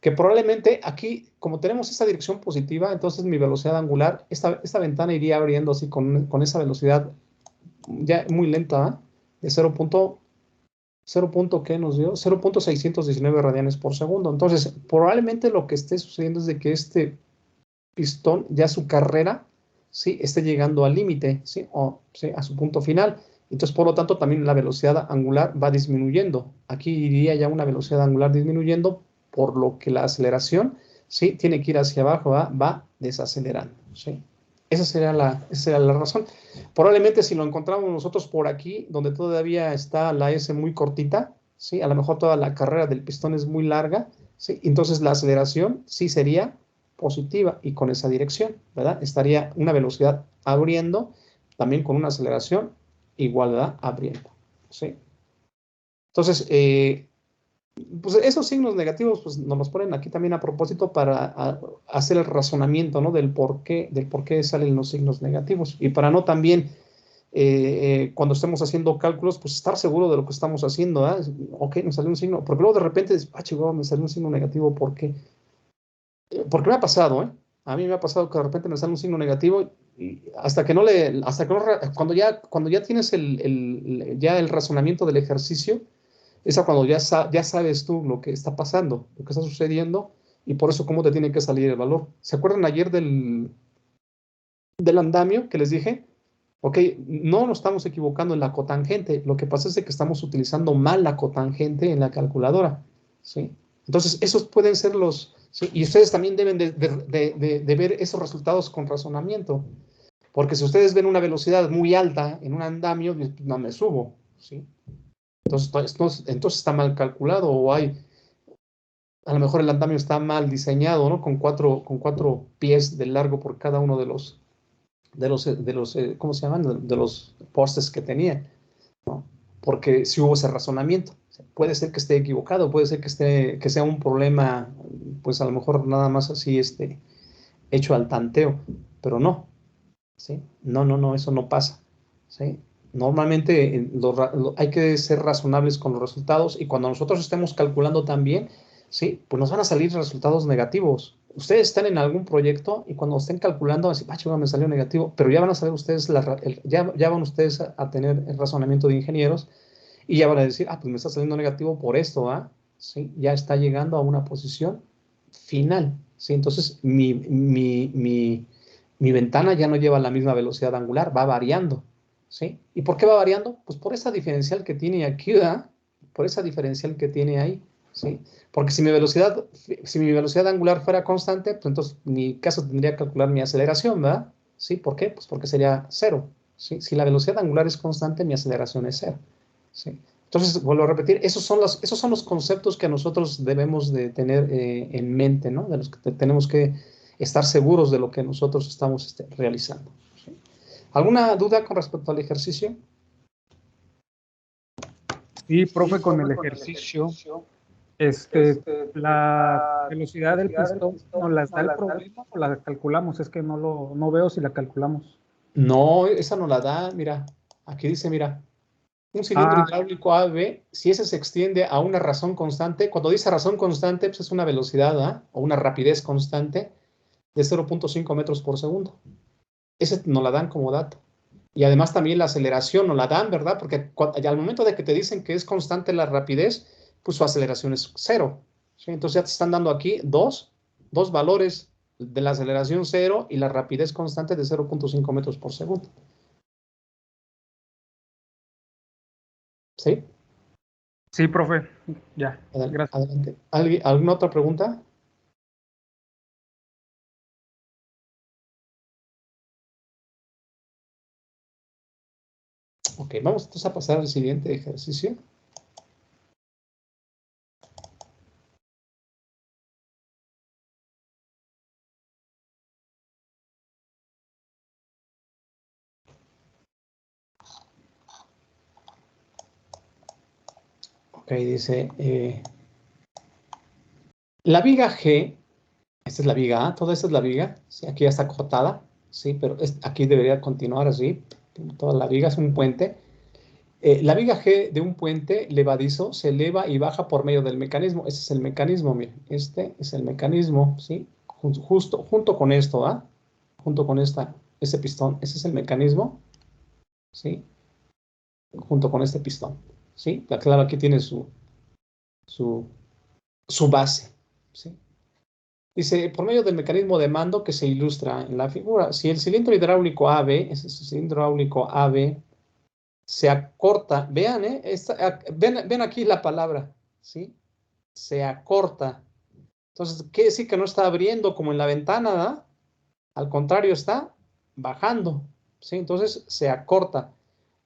Que probablemente aquí, como tenemos esta dirección positiva, entonces mi velocidad angular, esta ventana iría abriendo así con esa velocidad ya muy lenta, ¿eh? De 0. ¿Qué nos dio? 0.619 radianes por segundo. Entonces, probablemente lo que esté sucediendo es de que este pistón, ya su carrera, ¿sí? Esté llegando al límite, ¿sí? O ¿sí? A su punto final. Entonces, por lo tanto, también la velocidad angular va disminuyendo. Aquí iría ya una velocidad angular disminuyendo, por lo que la aceleración, ¿sí? Tiene que ir hacia abajo, va desacelerando, ¿sí? Esa sería la razón. Probablemente si lo encontramos nosotros por aquí, donde todavía está la S muy cortita, ¿sí? A lo mejor toda la carrera del pistón es muy larga, ¿sí? Entonces la aceleración sí sería positiva y con esa dirección, ¿verdad? Estaría una velocidad abriendo, también con una aceleración igual, ¿verdad? Abriendo, ¿sí? Entonces, pues esos signos negativos pues, nos los ponen aquí también a propósito para hacer el razonamiento, ¿no? Del por qué salen los signos negativos y para no también cuando estemos haciendo cálculos, pues estar seguro de lo que estamos haciendo, ¿eh? Ok, me salió un signo, porque luego de repente, chihuahua, me salió un signo negativo, ¿por qué? Porque me ha pasado, ¿eh? A mí me ha pasado que de repente me sale un signo negativo y cuando ya tienes ya el razonamiento del ejercicio, es cuando ya sabes tú lo que está pasando, lo que está sucediendo y por eso cómo te tiene que salir el valor. ¿Se acuerdan ayer del andamio que les dije? Ok, no nos estamos equivocando en la cotangente, lo que pasa es de que estamos utilizando mal la cotangente en la calculadora, ¿sí? Entonces, esos pueden ser ¿sí? Y ustedes también deben de ver esos resultados con razonamiento, porque si ustedes ven una velocidad muy alta en un andamio, no me subo, ¿sí? Entonces está mal calculado o a lo mejor el andamio está mal diseñado, ¿no? Con cuatro pies de largo por cada uno de los ¿cómo se llaman? De los postes que tenía, ¿no? Porque si hubo ese razonamiento. Puede ser que esté equivocado, puede ser que sea un problema, pues a lo mejor nada más así, hecho al tanteo, pero no, ¿sí? No, eso no pasa, ¿sí? Normalmente hay que ser razonables con los resultados y cuando nosotros estemos calculando también, ¿sí? Pues nos van a salir resultados negativos. Ustedes están en algún proyecto y cuando estén calculando, así, chihuahua, me salió negativo, pero ya van a saber ustedes, ya van ustedes a tener el razonamiento de ingenieros y ya van a decir, pues me está saliendo negativo por esto, ¿ah? ¿Sí? Ya está llegando a una posición final, ¿sí? Entonces, mi ventana ya no lleva la misma velocidad angular, va variando, ¿sí? ¿Y por qué va variando? Pues por esa diferencial que tiene aquí, ¿verdad? Por esa diferencial que tiene ahí, ¿sí? Porque si mi velocidad angular fuera constante, pues entonces mi caso tendría que calcular mi aceleración, ¿verdad? ¿Sí? ¿Por qué? Pues porque sería cero, ¿sí? Si la velocidad angular es constante, mi aceleración es cero, ¿sí? Entonces, vuelvo a repetir, esos son los conceptos que nosotros debemos de tener en mente, ¿no? De los que tenemos que estar seguros de lo que nosotros estamos realizando, ¿sí? ¿Alguna duda con respecto al ejercicio? Sí, profe, con el ejercicio, La velocidad del pistón, ¿nos las da el problema o la calculamos? Es que no veo si la calculamos. No, esa no la da, mira, aquí dice, mira, un cilindro hidráulico AB, si ese se extiende a una razón constante, cuando dice razón constante, pues es una velocidad, ¿ah? O una rapidez constante de 0.5 metros por segundo. Ese nos la dan como dato. Y además también la aceleración nos la dan, ¿verdad? Porque al momento de que te dicen que es constante la rapidez, pues su aceleración es 0. ¿Sí? Entonces ya te están dando aquí dos valores de la aceleración 0 y la rapidez constante de 0.5 metros por segundo. ¿Sí? Sí, profe. Ya, gracias. Adelante. ¿Alguna otra pregunta? Ok, vamos entonces a pasar al siguiente ejercicio. Ok, dice, la viga G, esta es la viga A, toda esta es la viga, ¿sí? Aquí ya está cortada, ¿sí? Pero aquí debería continuar así, toda la viga es un puente. La viga G de un puente levadizo se eleva y baja por medio del mecanismo. Ese es el mecanismo, miren, este es el mecanismo, ¿sí? Junto con esto, ¿ah? Junto con ese pistón, ese es el mecanismo, ¿sí? Junto con este pistón, ¿sí? Claro, aquí tiene su base, ¿sí? Dice, por medio del mecanismo de mando que se ilustra en la figura, si el cilindro hidráulico AB, ese es el cilindro hidráulico AB, se acorta, vean, ven aquí la palabra, ¿sí? Se acorta. Entonces, quiere decir que no está abriendo como en la ventana, ¿verdad? Al contrario, está bajando, ¿sí? Entonces, se acorta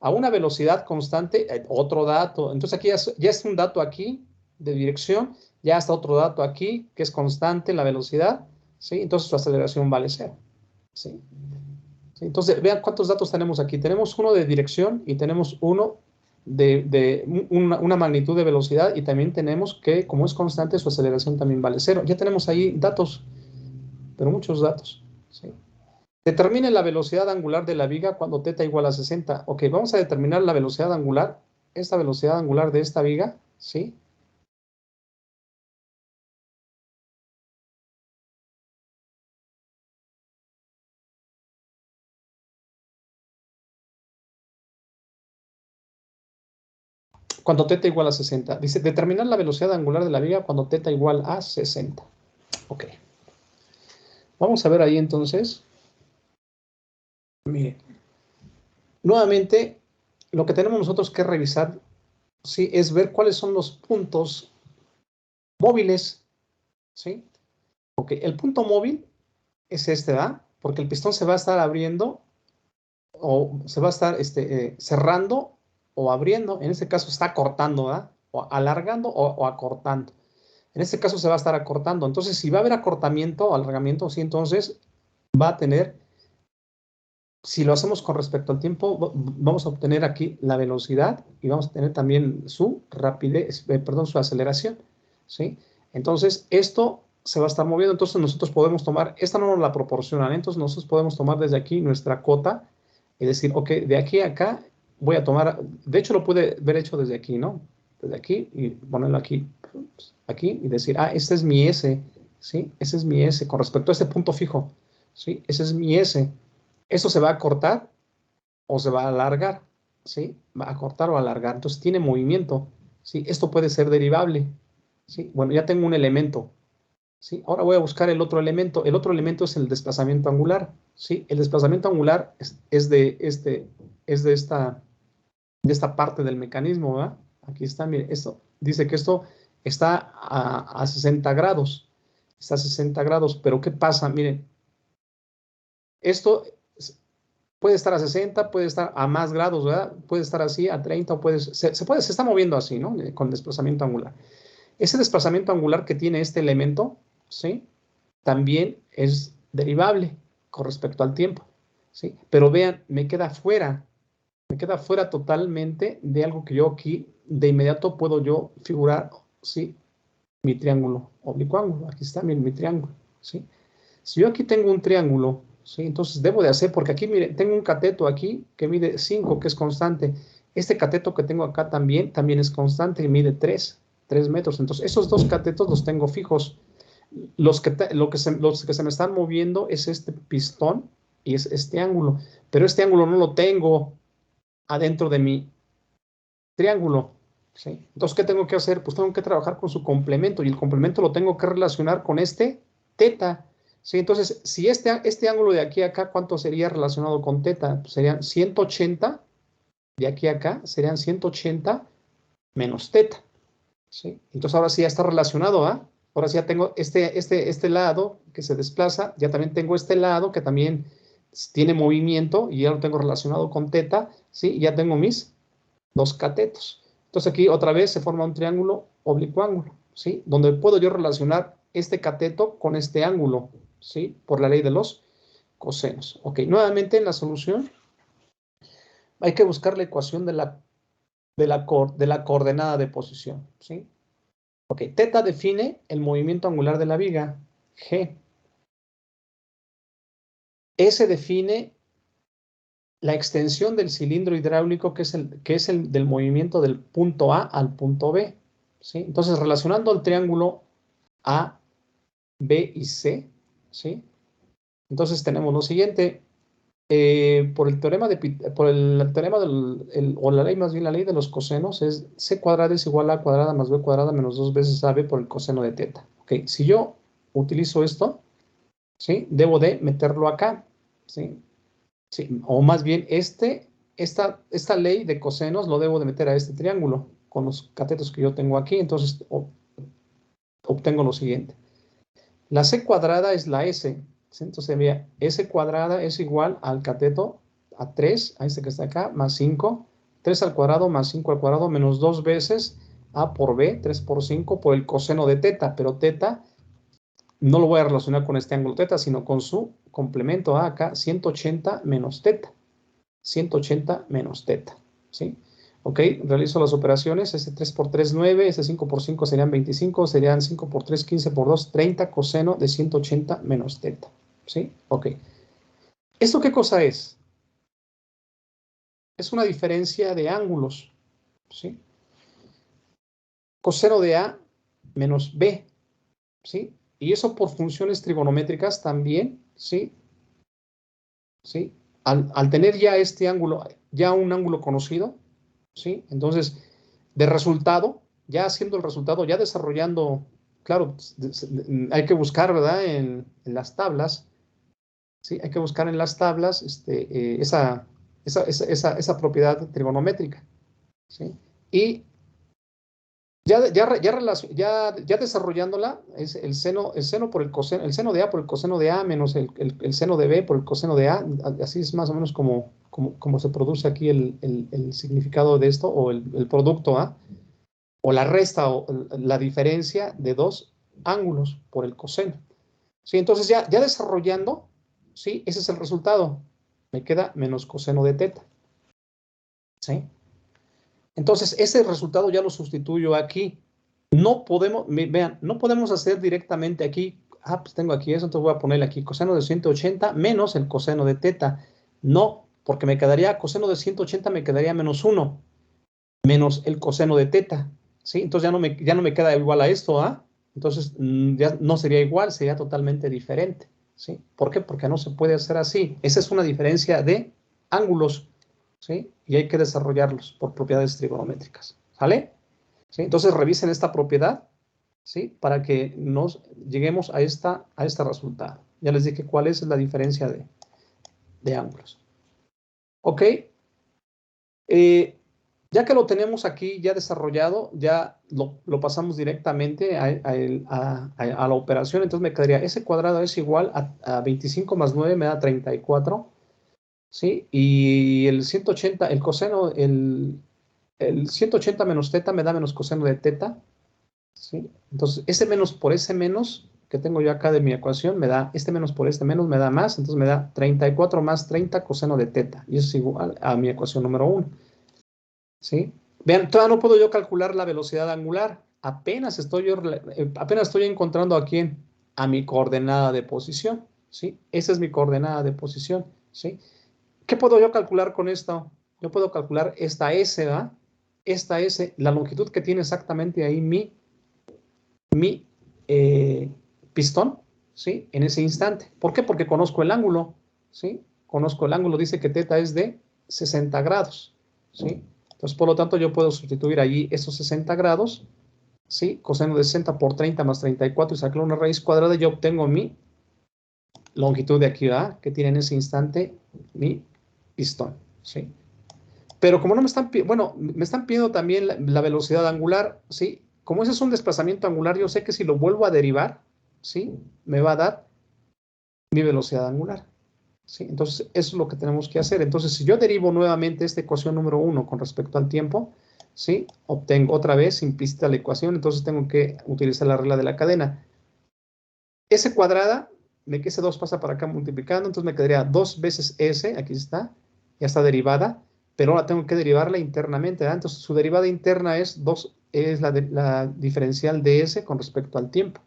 a una velocidad constante, otro dato. Entonces, aquí ya es un dato aquí de dirección, ya está otro dato aquí, que es constante la velocidad, ¿sí? Entonces, su aceleración vale 0, ¿sí? ¿Sí? Entonces, vean cuántos datos tenemos aquí. Tenemos uno de dirección y tenemos uno de una magnitud de velocidad y también tenemos que, como es constante, su aceleración también vale 0. Ya tenemos ahí datos, pero muchos datos, ¿sí? Determine la velocidad angular de la viga cuando θ igual a 60. Ok, vamos a determinar la velocidad angular, esta velocidad angular de esta viga, ¿sí? Cuando θ igual a 60. Dice, determinar la velocidad angular de la viga cuando θ igual a 60. Ok. Vamos a ver ahí entonces. Miren. Nuevamente, lo que tenemos nosotros que revisar, ¿sí? Es ver cuáles son los puntos móviles, ¿sí? Ok, el punto móvil es este, ¿verdad? Porque el pistón se va a estar abriendo o se va a estar cerrando o abriendo. En este caso está cortando, ¿verdad? O alargando o acortando. En este caso se va a estar acortando. Entonces, si va a haber acortamiento o alargamiento, sí, entonces va a tener, si lo hacemos con respecto al tiempo, vamos a obtener aquí la velocidad y vamos a tener también su rapidez, perdón, su aceleración, ¿sí? Entonces, esto se va a estar moviendo, entonces nosotros podemos tomar, esta no nos la proporcionan, entonces nosotros podemos tomar desde aquí nuestra cota y decir, ok, de aquí a acá voy a tomar, de hecho lo pude haber hecho desde aquí, ¿no? Desde aquí y ponerlo aquí, aquí y decir, este es mi S, ¿sí? Ese es mi S con respecto a este punto fijo, ¿sí? Ese es mi S. ¿Esto se va a cortar o se va a alargar? ¿Sí? Va a cortar o alargar. Entonces tiene movimiento, ¿sí? Esto puede ser derivable, ¿sí? Bueno, ya tengo un elemento, ¿sí? Ahora voy a buscar el otro elemento. El otro elemento es el desplazamiento angular, ¿sí? El desplazamiento angular es de esta parte del mecanismo, ¿verdad? Aquí está, mire, esto dice que esto está a 60 grados. Está a 60 grados, pero ¿qué pasa? Miren, esto puede estar a 60, puede estar a más grados, ¿verdad? Puede estar así a 30 o se está moviendo así, ¿no? Con desplazamiento angular. Ese desplazamiento angular que tiene este elemento, ¿sí? También es derivable con respecto al tiempo, ¿sí? Pero vean, me queda fuera totalmente de algo que yo aquí de inmediato puedo yo figurar, ¿sí? mi triángulo oblicuo ángulo. Aquí está mi triángulo, ¿sí? Si yo aquí tengo un triángulo, ¿sí? Entonces debo de hacer, porque aquí, mire, tengo un cateto aquí que mide 5, que es constante. Este cateto que tengo acá también es constante y mide 3 metros. Entonces, esos dos catetos los tengo fijos. Los que se me están moviendo es este pistón y es este ángulo. Pero este ángulo no lo tengo adentro de mi triángulo, ¿sí? Entonces, ¿qué tengo que hacer? Pues tengo que trabajar con su complemento y el complemento lo tengo que relacionar con este teta, ¿sí? Entonces, si este ángulo de aquí a acá, ¿cuánto sería relacionado con teta? Pues serían 180, de aquí a acá serían 180 menos teta, ¿sí? Entonces, ahora sí ya está relacionado, ¿ah? Ahora sí ya tengo este lado que se desplaza, ya también tengo este lado que también tiene movimiento y ya lo tengo relacionado con teta, ¿sí? Y ya tengo mis dos catetos. Entonces aquí otra vez se forma un triángulo oblicuo ángulo, ¿sí? Donde puedo yo relacionar este cateto con este ángulo, ¿sí? Por la ley de los cosenos. Ok, nuevamente en la solución hay que buscar la ecuación de la coordenada de posición, ¿sí? Ok, teta define el movimiento angular de la viga, G. S define la extensión del cilindro hidráulico, que es el del movimiento del punto A al punto B, ¿sí? Entonces, relacionando el triángulo A, B y C, ¿sí? Entonces tenemos lo siguiente, por el teorema o la ley, más bien la ley de los cosenos, es C cuadrada es igual a A cuadrada más B cuadrada menos 2 veces AB por el coseno de teta. Ok, si yo utilizo esto, ¿sí? Debo de meterlo acá, ¿sí? Sí, o más bien esta ley de cosenos lo debo de meter a este triángulo con los catetos que yo tengo aquí. Entonces obtengo lo siguiente. La C cuadrada es la S. ¿Sí? Entonces sería S cuadrada es igual al cateto a 3, a este que está acá, más 5. 3 al cuadrado más 5 al cuadrado menos 2 veces A por B, 3 por 5 por el coseno de teta. Pero teta no lo voy a relacionar con este ángulo teta, sino con su complemento A acá, 180 menos teta. 180 menos teta, ¿sí? Ok, realizo las operaciones, ese 3 por 3, 9, ese 5 por 5 serían 25, serían 5 por 3, 15 por 2, 30 coseno de 180 menos teta, ¿sí? Ok. ¿Esto qué cosa es? Es una diferencia de ángulos, ¿sí? Coseno de A menos B, ¿sí? Y eso por funciones trigonométricas también, ¿sí? ¿Sí? Al tener ya este ángulo, ya un ángulo conocido, ¿sí? Entonces, de resultado, ya haciendo el resultado, ya desarrollando, claro, hay que buscar, ¿verdad? En las tablas, ¿sí? Hay que buscar en las tablas esa propiedad trigonométrica, ¿sí? Y ya desarrollándola, es el seno por el coseno, el seno de A por el coseno de A menos el seno de B por el coseno de A, así es más o menos como se produce aquí el significado de esto, o el producto A, o la resta, o la diferencia de dos ángulos por el coseno. ¿Sí? Entonces ya desarrollando, ¿sí? Ese es el resultado. Me queda menos coseno de teta. ¿Sí? Entonces, ese resultado ya lo sustituyo aquí. No podemos, vean, no podemos hacer directamente aquí, pues tengo aquí eso, entonces voy a ponerle aquí coseno de 180 menos el coseno de teta. No, porque me quedaría, coseno de 180 me quedaría menos 1, menos el coseno de teta. ¿Sí? Entonces ya no me queda igual a esto, ¿ah? Entonces ya no sería igual, sería totalmente diferente. ¿Sí? ¿Por qué? Porque no se puede hacer así. Esa es una diferencia de ángulos. ¿Sí? Y hay que desarrollarlos por propiedades trigonométricas. ¿Sale? ¿Sí? Entonces revisen esta propiedad, ¿sí? Para que nos lleguemos a este resultado. Ya les dije cuál es la diferencia de ángulos. Ok. Ya que lo tenemos aquí ya desarrollado, ya lo pasamos directamente a la operación. Entonces me quedaría S cuadrado es igual a 25 más 9 me da 34. ¿Sí? Y el 180, el coseno, el 180 menos teta me da menos coseno de teta. ¿Sí? Entonces, ese menos por ese menos que tengo yo acá de mi ecuación me da, este menos por este menos me da más, entonces me da 34 más 30 coseno de teta. Y eso es igual a mi ecuación número 1. ¿Sí? Vean, todavía no puedo yo calcular la velocidad angular. apenas estoy encontrando a quién, a mi coordenada de posición, ¿sí? Esa es mi coordenada de posición, ¿sí? ¿Qué puedo yo calcular con esto? Yo puedo calcular esta S, ¿verdad? Esta S, la longitud que tiene exactamente ahí mi pistón, ¿sí? En ese instante. ¿Por qué? Porque conozco el ángulo, ¿sí? Conozco el ángulo, dice que θ es de 60 grados, ¿sí? Entonces, por lo tanto, yo puedo sustituir allí esos 60 grados, ¿sí? Coseno de 60 por 30 más 34 y sacar una raíz cuadrada, yo obtengo mi longitud de aquí, ¿verdad? Que tiene en ese instante mi pistón, ¿sí? Pero como no me están, bueno, me están pidiendo también la velocidad angular, ¿sí? Como ese es un desplazamiento angular, yo sé que si lo vuelvo a derivar, ¿sí? Me va a dar mi velocidad angular, ¿sí? Entonces, eso es lo que tenemos que hacer. Entonces, si yo derivo nuevamente esta ecuación número 1 con respecto al tiempo, ¿sí? Obtengo otra vez implícita la ecuación, entonces tengo que utilizar la regla de la cadena. S cuadrada, de que S2 pasa para acá multiplicando, entonces me quedaría 2 veces S, aquí está, ya está derivada, pero ahora tengo que derivarla internamente, ¿verdad? Entonces su derivada interna es 2, es la diferencial de S con respecto al tiempo.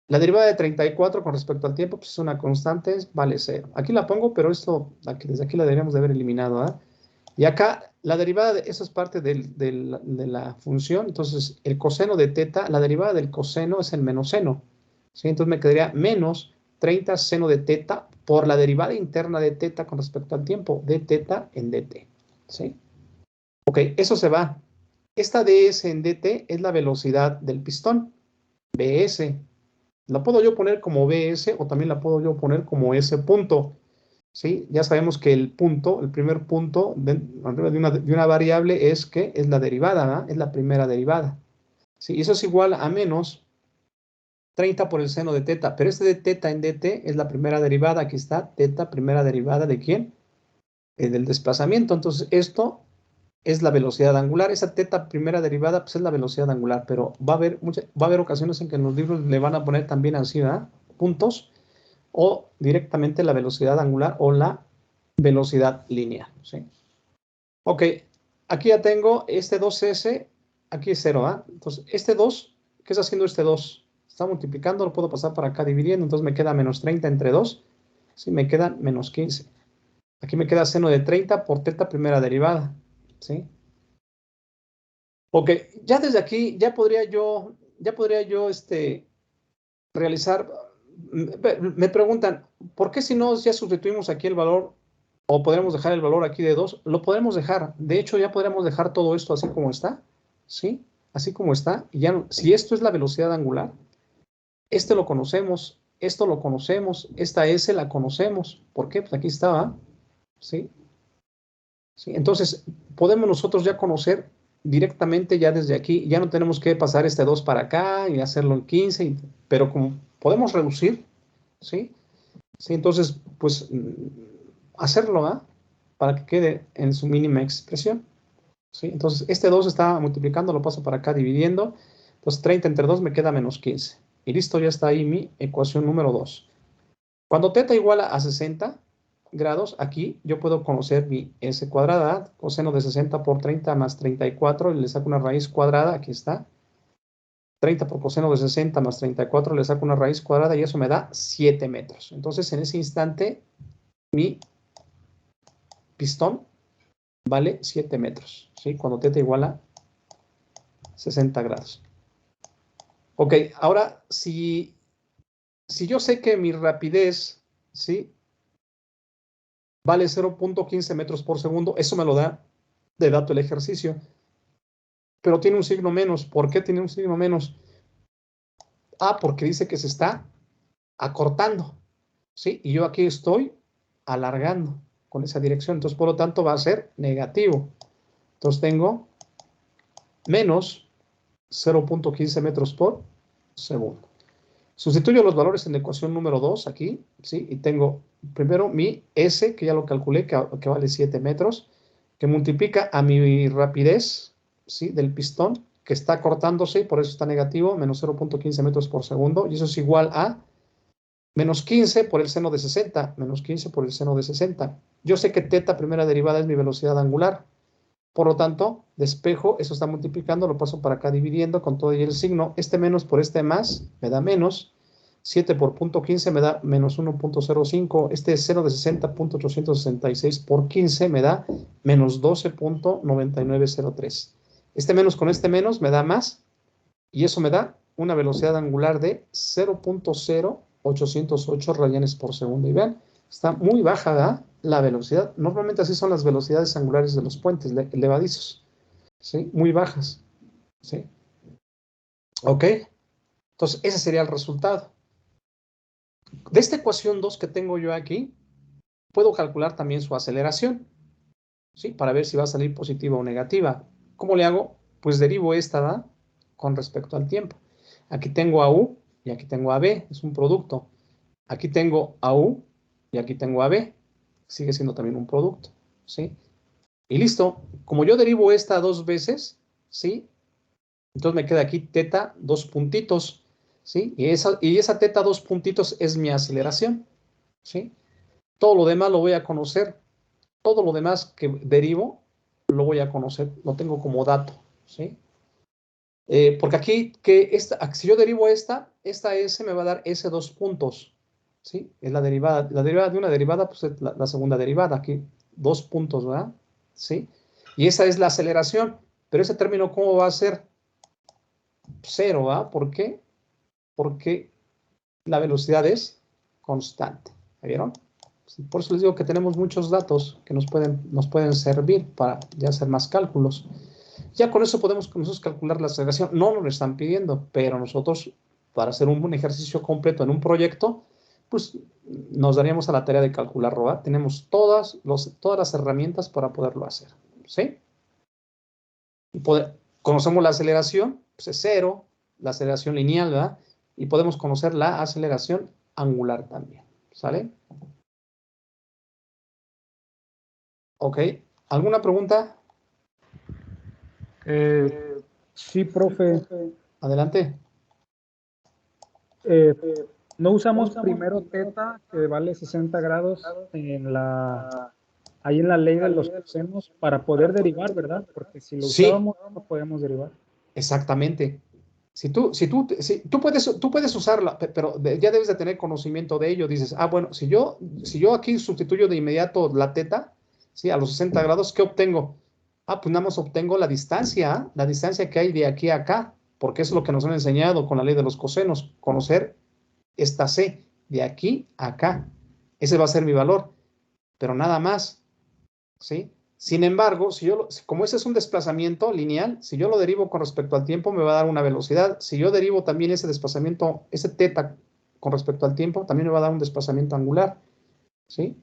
La derivada de 34 con respecto al tiempo, pues es una constante, vale 0. Aquí la pongo, pero esto, desde aquí la deberíamos de haber eliminado, ¿verdad? Y acá la derivada, eso es parte de la función, entonces el coseno de θ, la derivada del coseno es el menos seno, ¿sí? Entonces me quedaría menos 30 seno de θ por la derivada interna de θ con respecto al tiempo, de θ en dt, ¿sí? Ok, eso se va. Esta ds en dt es la velocidad del pistón, bs. La puedo yo poner como bs o también la puedo yo poner como s punto. ¿Sí? Ya sabemos que el punto, el primer punto arriba de una variable es que es la derivada, ¿verdad? Es la primera derivada. ¿Sí? Y eso es igual a menos 30 por el seno de θ, pero este de θ en dt es la primera derivada, aquí está, θ primera derivada ¿de quién? Del desplazamiento, entonces esto es la velocidad angular, esa θ primera derivada pues es la velocidad angular, pero va a haber ocasiones en que en los libros le van a poner también así, ¿verdad? Puntos, o directamente la velocidad angular o la velocidad lineal, ¿sí? Ok, aquí ya tengo este 2s, aquí es 0, ¿ah? Entonces, este 2, ¿qué está haciendo este 2? Está multiplicando, lo puedo pasar para acá dividiendo, entonces me queda menos 30 entre 2, ¿sí? Me queda menos 15. Aquí me queda seno de 30 por θ primera derivada, ¿sí? Ok, ya desde aquí, ya podría yo realizar, me preguntan, ¿por qué si no ya sustituimos aquí el valor o podemos dejar el valor aquí de 2? Lo podemos dejar. De hecho, ya podríamos dejar todo esto así como está. ¿Sí? Así como está. Y ya, si esto es la velocidad angular, este lo conocemos, esto lo conocemos, esta S la conocemos. ¿Por qué? Pues aquí estaba. ¿Sí? ¿Sí? Entonces, podemos nosotros ya conocer directamente ya desde aquí. Ya no tenemos que pasar este 2 para acá y hacerlo en 15. Pero como podemos reducir, ¿sí? Sí, entonces, pues, hacerlo, ¿ah? Para que quede en su mínima expresión, ¿sí? Entonces, este 2 está multiplicando, lo paso para acá dividiendo, entonces 30 entre 2 me queda menos 15. Y listo, ya está ahí mi ecuación número 2. Cuando θ iguala a 60 grados, aquí yo puedo conocer mi S cuadrada, coseno de 60 por 30 más 34, y le saco una raíz cuadrada, aquí está. 30 por coseno de 60 más 34, le saco una raíz cuadrada y eso me da 7 metros. Entonces, en ese instante, mi pistón vale 7 metros, ¿sí? Cuando θ igual a 60 grados. Ok, ahora, si yo sé que mi rapidez, ¿sí? Vale 0.15 metros por segundo, eso me lo da de dato el ejercicio. Pero tiene un signo menos. ¿Por qué tiene un signo menos? Ah, porque dice que se está acortando, ¿sí? Y yo aquí estoy alargando con esa dirección. Entonces, por lo tanto, va a ser negativo. Entonces, tengo menos 0.15 metros por segundo. Sustituyo los valores en la ecuación número 2 aquí, ¿sí? Y tengo primero mi S, que ya lo calculé, que vale 7 metros, que multiplica a mi rapidez, ¿sí? Del pistón, que está cortándose y por eso está negativo, menos 0.15 metros por segundo, y eso es igual a menos 15 por el seno de 60, menos 15 por el seno de 60. Yo sé que θ primera derivada es mi velocidad angular. Por lo tanto, despejo, eso está multiplicando, lo paso para acá dividiendo con todo y el signo. Este menos por este más me da menos. 7 por punto 15 me da menos 1.05. Este 0 de 60.866 por 15 me da menos 12.9903. Este menos con este menos me da más. Y eso me da una velocidad angular de 0.0808 rayanes por segundo. Y vean, está muy baja, ¿verdad? La velocidad. Normalmente así son las velocidades angulares de los puentes levadizos. ¿Sí? Muy bajas. ¿Sí? ¿Ok? Entonces, ese sería el resultado. De esta ecuación 2 que tengo yo aquí, puedo calcular también su aceleración. ¿Sí? Para ver si va a salir positiva o negativa. ¿Cómo le hago? Pues derivo esta, ¿verdad? Con respecto al tiempo. Aquí tengo a U y aquí tengo a B. Es un producto. Aquí tengo a U y aquí tengo a B. Sigue siendo también un producto. ¿Sí? Y listo. Como yo derivo esta 2 veces, ¿sí? Entonces me queda aquí teta 2 puntitos. ¿Sí? Y esa teta 2 puntitos es mi aceleración. ¿Sí? Todo lo demás lo voy a conocer. Todo lo demás que derivo lo voy a conocer. Lo tengo como dato. ¿Sí? Porque aquí, si yo derivo esta S me va a dar S 2 puntos. ¿Sí? Es la derivada. La derivada de una derivada, pues es la segunda derivada. Aquí, 2 puntos, ¿verdad? ¿Sí? Y esa es la aceleración. Pero ese término, ¿cómo va a ser? 0, ¿verdad? ¿Por qué? Porque la velocidad es constante. ¿Vieron? Por eso les digo que tenemos muchos datos que nos pueden servir para ya hacer más cálculos. Ya con eso podemos nosotros calcular la aceleración. No nos lo están pidiendo, pero nosotros, para hacer un ejercicio completo en un proyecto, pues nos daríamos a la tarea de calcularlo, ¿verdad? Tenemos todas las herramientas para poderlo hacer, ¿sí? Y conocemos la aceleración, pues es 0, la aceleración lineal, ¿verdad? Y podemos conocer la aceleración angular también, ¿sale? Ok, ¿alguna pregunta? Sí, profe. Adelante. Eh, no usamos primero teta, que vale 60 grados, ahí en la ley de los cosenos, para poder derivar, ¿verdad? Porque si lo Sí, usábamos, no podemos derivar. exactamente. Si tú puedes usarla, pero ya debes de tener conocimiento de ello. Dices, bueno, si yo aquí sustituyo de inmediato la teta, ¿sí? A los 60 grados, ¿qué obtengo? Pues nada más obtengo la distancia que hay de aquí a acá, porque es lo que nos han enseñado con la ley de los cosenos, conocer esta C, de aquí a acá. Ese va a ser mi valor, pero nada más, ¿sí? Sin embargo, como ese es un desplazamiento lineal, si yo lo derivo con respecto al tiempo, me va a dar una velocidad. Si yo derivo también ese desplazamiento, ese teta con respecto al tiempo, también me va a dar un desplazamiento angular, ¿sí?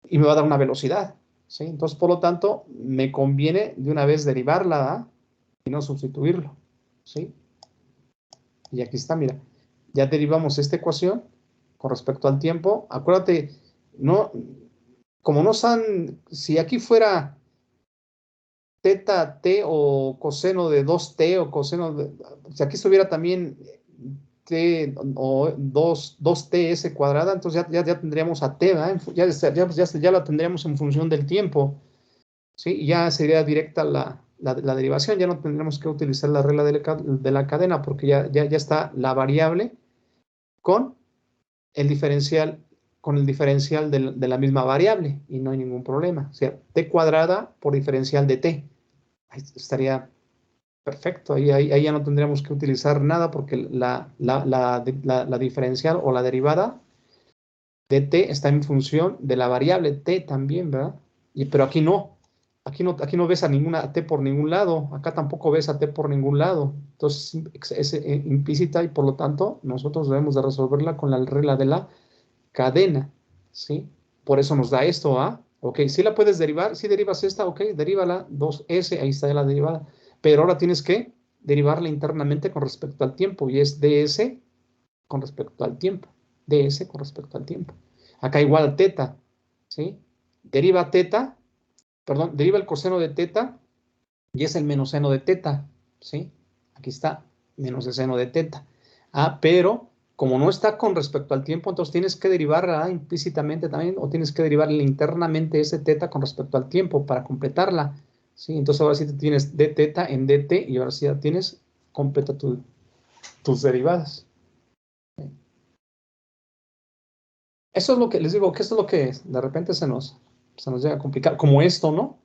Y me va a dar una velocidad, ¿sí? Entonces, por lo tanto, me conviene de una vez derivarla, ¿verdad? Y no sustituirlo, ¿sí? Y aquí está, mira. Ya derivamos esta ecuación con respecto al tiempo. Acuérdate, no, como no saben, si aquí fuera teta t o coseno de 2t o coseno de, si aquí estuviera también t o 2ts cuadrada, entonces ya tendríamos a t, ¿verdad? Ya la tendríamos en función del tiempo, ¿sí? Y ya sería directa la derivación, ya no tendríamos que utilizar la regla de la cadena porque ya está la variable con el diferencial de la misma variable y no hay ningún problema. O sea, t cuadrada por diferencial de t. Ahí estaría perfecto. Ahí ya no tendríamos que utilizar nada porque la diferencial o la derivada de t está en función de la variable t también, ¿verdad? Pero aquí no. Aquí no ves a ninguna t por ningún lado. Acá tampoco ves a t por ningún lado. Entonces es implícita y por lo tanto nosotros debemos de resolverla con la regla de la cadena, ¿sí? Por eso nos da esto, Ok, si la puedes derivar, si derivas esta, ok, derívala, 2s, ahí está ya la derivada, pero ahora tienes que derivarla internamente con respecto al tiempo, y es ds con respecto al tiempo, ds con respecto al tiempo. Acá igual teta, ¿sí? Deriva teta, perdón, deriva el coseno de teta, y es el menos seno de teta, ¿sí? Aquí está, menos el seno de teta. Pero como no está con respecto al tiempo, entonces tienes que derivarla implícitamente también, o tienes que derivarle internamente ese teta con respecto al tiempo para completarla, ¿sí? Entonces ahora sí te tienes d teta en dt y ahora sí ya tienes completa tus derivadas. Eso es lo que les digo, que esto es lo que de repente se nos llega a complicar, como esto, ¿no?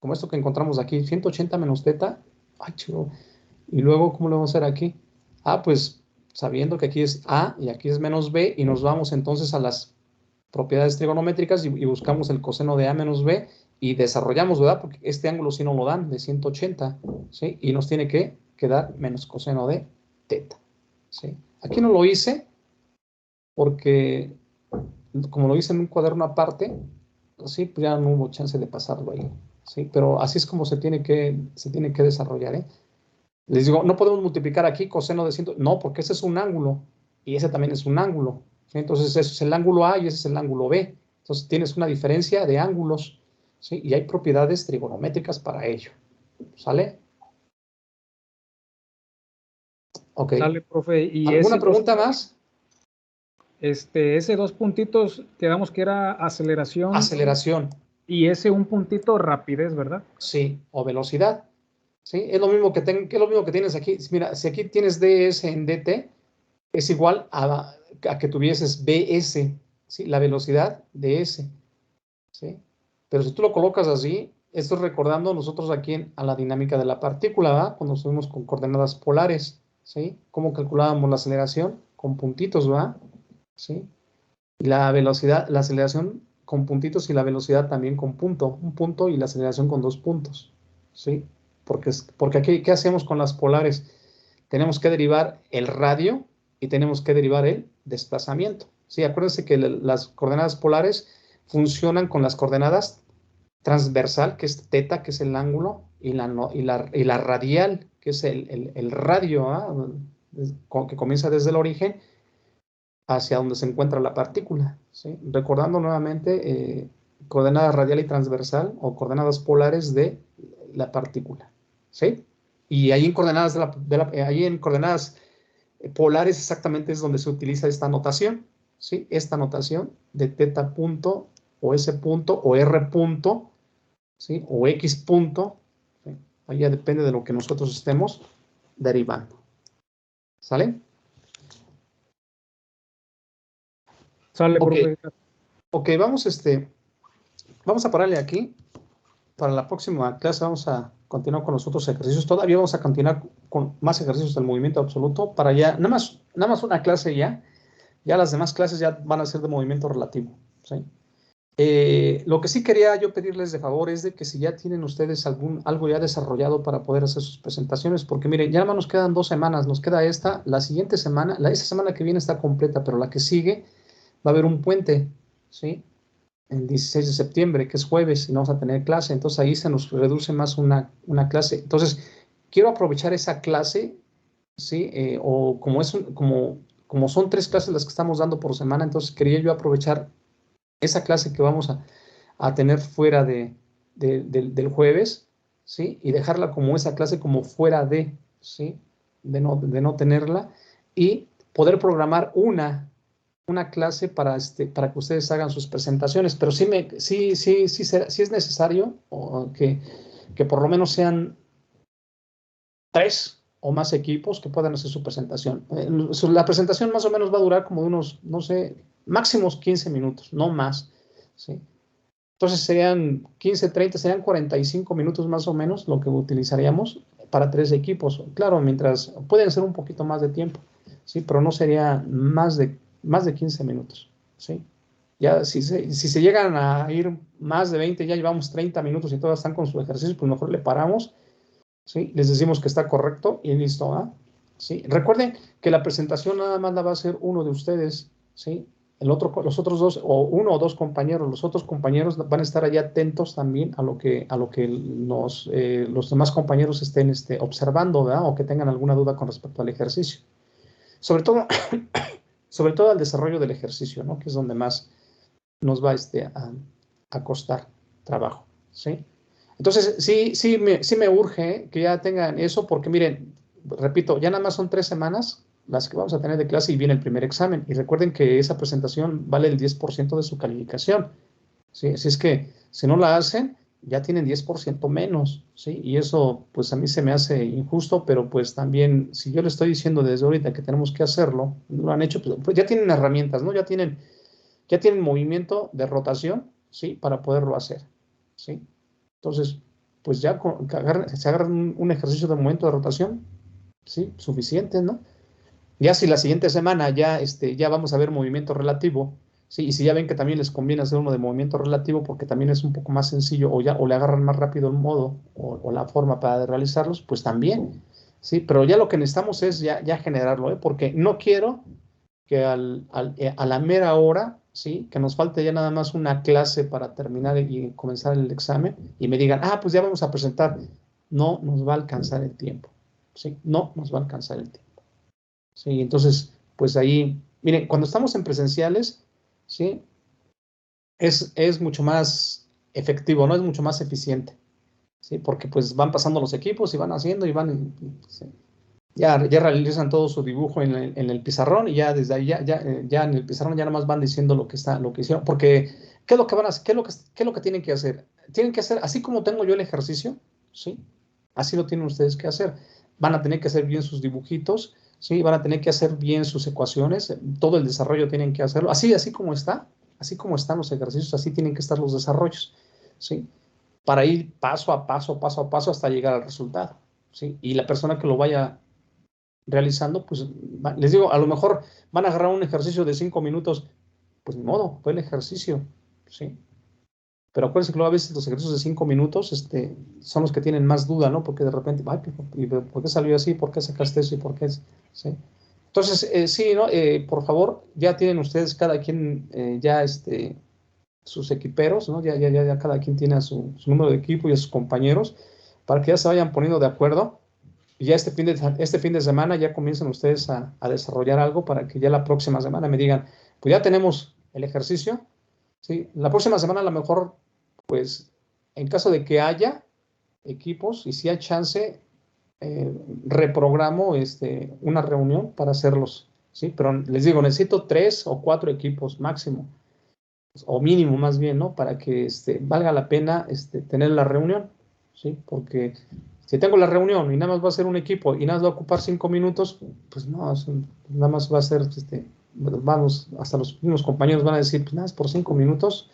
Como esto que encontramos aquí, 180 menos teta. Ay, chido. Y luego, ¿cómo lo vamos a hacer aquí? Ah, pues sabiendo que aquí es A y aquí es menos B, y nos vamos entonces a las propiedades trigonométricas y buscamos el coseno de A menos B y desarrollamos, ¿verdad? Porque este ángulo sí no lo dan, de 180, ¿sí? Y nos tiene que quedar menos coseno de teta, ¿sí? Aquí no lo hice porque, como lo hice en un cuaderno aparte, sí, pues ya no hubo chance de pasarlo ahí, ¿sí? Pero así es como se tiene que desarrollar, ¿eh? Les digo, no podemos multiplicar aquí coseno de 100, no, porque ese es un ángulo y ese también es un ángulo, ¿sí? Entonces, ese es el ángulo A y ese es el ángulo B. Entonces, tienes una diferencia de ángulos, ¿sí? Y hay propiedades trigonométricas para ello, ¿sale? Ok. Sale, profe. Y ¿Alguna pregunta más? ese 2 puntitos, quedamos que era aceleración. Aceleración. Y ese un puntito, rapidez, ¿verdad? Sí, o velocidad. ¿Sí? Es lo mismo que tienes aquí. Mira, si aquí tienes ds en dt, es igual a que tuvieses bs, ¿sí? La velocidad de s, ¿sí? Pero si tú lo colocas así, esto es recordando nosotros aquí a la dinámica de la partícula, ¿verdad? Cuando estuvimos con coordenadas polares, ¿sí? ¿Cómo calculábamos la aceleración? Con puntitos, ¿verdad? ¿Sí? Y la velocidad, la aceleración con puntitos y la velocidad también con punto, un punto y la aceleración con 2 puntos, ¿sí? Porque aquí, ¿qué hacemos con las polares? Tenemos que derivar el radio y tenemos que derivar el desplazamiento, ¿sí? Acuérdense que las coordenadas polares funcionan con las coordenadas transversal, que es teta, que es el ángulo, y la radial, que es el radio, ¿eh? Que comienza desde el origen hacia donde se encuentra la partícula, ¿sí? Recordando nuevamente coordenada radial y transversal o coordenadas polares de la partícula, ¿sí? Y ahí en coordenadas, ahí en coordenadas polares exactamente es donde se utiliza esta notación, ¿sí? Esta notación de teta punto o s punto o r punto, ¿sí? O x punto, ¿sí? Ahí ya depende de lo que nosotros estemos derivando, ¿sale? Sale, Ok, profe. ok, vamos a pararle aquí. Para la próxima clase vamos a continuar con los otros ejercicios. Todavía vamos a continuar con más ejercicios del movimiento absoluto para ya, nada más una clase ya. Ya las demás clases ya van a ser de movimiento relativo, ¿sí? Lo que sí quería yo pedirles de favor es de que si ya tienen ustedes algo ya desarrollado para poder hacer sus presentaciones, porque miren, ya nada más nos quedan 2 semanas, nos queda esta, la siguiente semana, esa semana que viene está completa, pero la que sigue va a haber un puente, ¿sí? El 16 de septiembre, que es jueves, y no vamos a tener clase, entonces ahí se nos reduce más una clase. Entonces, quiero aprovechar esa clase, ¿sí? O como son 3 clases las que estamos dando por semana, entonces quería yo aprovechar esa clase que vamos a tener fuera del jueves, ¿sí? Y dejarla como esa clase como fuera ¿sí? De no tenerla y poder programar una clase para que ustedes hagan sus presentaciones, pero sí es necesario que por lo menos sean 3 o más equipos que puedan hacer su presentación. La presentación más o menos va a durar como unos, no sé, máximos 15 minutos, no más, ¿sí? Entonces serían 15, 30, serían 45 minutos más o menos lo que utilizaríamos para 3 equipos. Claro, mientras pueden ser un poquito más de tiempo, ¿sí? Pero no sería más de 15 minutos, ¿sí? Ya si se llegan a ir más de 20, ya llevamos 30 minutos y todas están con su ejercicio, pues mejor le paramos, ¿sí? Les decimos que está correcto y listo, ¿ah? ¿Sí? Recuerden que la presentación nada más la va a hacer uno de ustedes, ¿sí? Los otros 2, o 1 o 2 compañeros, los otros compañeros van a estar allá atentos también a lo que los demás compañeros estén observando, ¿verdad? O que tengan alguna duda con respecto al ejercicio. Sobre todo, sobre todo al desarrollo del ejercicio, ¿no? Que es donde más nos va a costar trabajo, ¿sí? Entonces, sí me urge que ya tengan eso, porque miren, repito, ya nada más son 3 semanas las que vamos a tener de clase y viene el primer examen. Y recuerden que esa presentación vale el 10% de su calificación, ¿sí? Así es que si no la hacen, ya tienen 10% menos, ¿sí? Y eso, pues a mí se me hace injusto, pero pues también, si yo le estoy diciendo desde ahorita que tenemos que hacerlo, no lo han hecho, pues ya tienen herramientas, ¿no? Ya tienen movimiento de rotación, ¿sí? Para poderlo hacer, ¿sí? Entonces, pues ya se agarran un ejercicio de movimiento de rotación, ¿sí? Suficiente, ¿no? Ya si la siguiente semana ya vamos a ver movimiento relativo, ¿sí? Y si ya ven que también les conviene hacer uno de movimiento relativo porque también es un poco más sencillo o le agarran más rápido el modo o la forma para realizarlos, pues también, ¿sí? Pero ya lo que necesitamos es ya generarlo, ¿eh? Porque no quiero que a la mera hora, ¿sí? Que nos falte ya nada más una clase para terminar y comenzar el examen y me digan, pues ya vamos a presentar. No nos va a alcanzar el tiempo, ¿sí? No nos va a alcanzar el tiempo. Sí, entonces, pues ahí, miren, cuando estamos en presenciales, ¿sí? Es mucho más efectivo, ¿no? Es mucho más eficiente, ¿sí? Porque pues van pasando los equipos y van haciendo y van, ¿sí? Ya realizan todo su dibujo en el pizarrón y ya desde ahí, ya en el pizarrón ya nada más van diciendo lo que hicieron, porque ¿qué es lo que van a hacer? ¿Qué es lo que tienen que hacer? Tienen que hacer, así como tengo yo el ejercicio, ¿sí? Así lo tienen ustedes que hacer. Van a tener que hacer bien sus dibujitos, ¿sí? Van a tener que hacer bien sus ecuaciones, todo el desarrollo tienen que hacerlo, así como están los ejercicios, así tienen que estar los desarrollos, ¿sí? Para ir paso a paso hasta llegar al resultado, ¿sí? Y la persona que lo vaya realizando, pues les digo, a lo mejor van a agarrar un ejercicio de 5 minutos, pues ni modo, fue el ejercicio, ¿sí? Pero acuérdense que luego a veces los ejercicios de 5 minutos son los que tienen más duda, ¿no? Porque de repente, ¿por qué salió así? ¿Por qué sacaste eso? ¿Y por qué? ¿Sí? Entonces, sí, ¿no? Por favor, ya tienen ustedes cada quien sus equiperos, ¿no? Ya cada quien tiene su número de equipo y a sus compañeros para que ya se vayan poniendo de acuerdo. Y ya este fin de semana ya comiencen ustedes a desarrollar algo para que ya la próxima semana me digan, pues ya tenemos el ejercicio, ¿sí? La próxima semana a lo mejor, pues, en caso de que haya equipos y si hay chance, reprogramo una reunión para hacerlos, ¿sí? Pero les digo, necesito 3 o 4 equipos máximo, o mínimo más bien, ¿no? Para que valga la pena tener la reunión, ¿sí? Porque si tengo la reunión y nada más va a ser un equipo y nada más va a ocupar 5 minutos, pues no, nada más va a ser, vamos, hasta los mismos compañeros van a decir, pues nada, es por 5 minutos,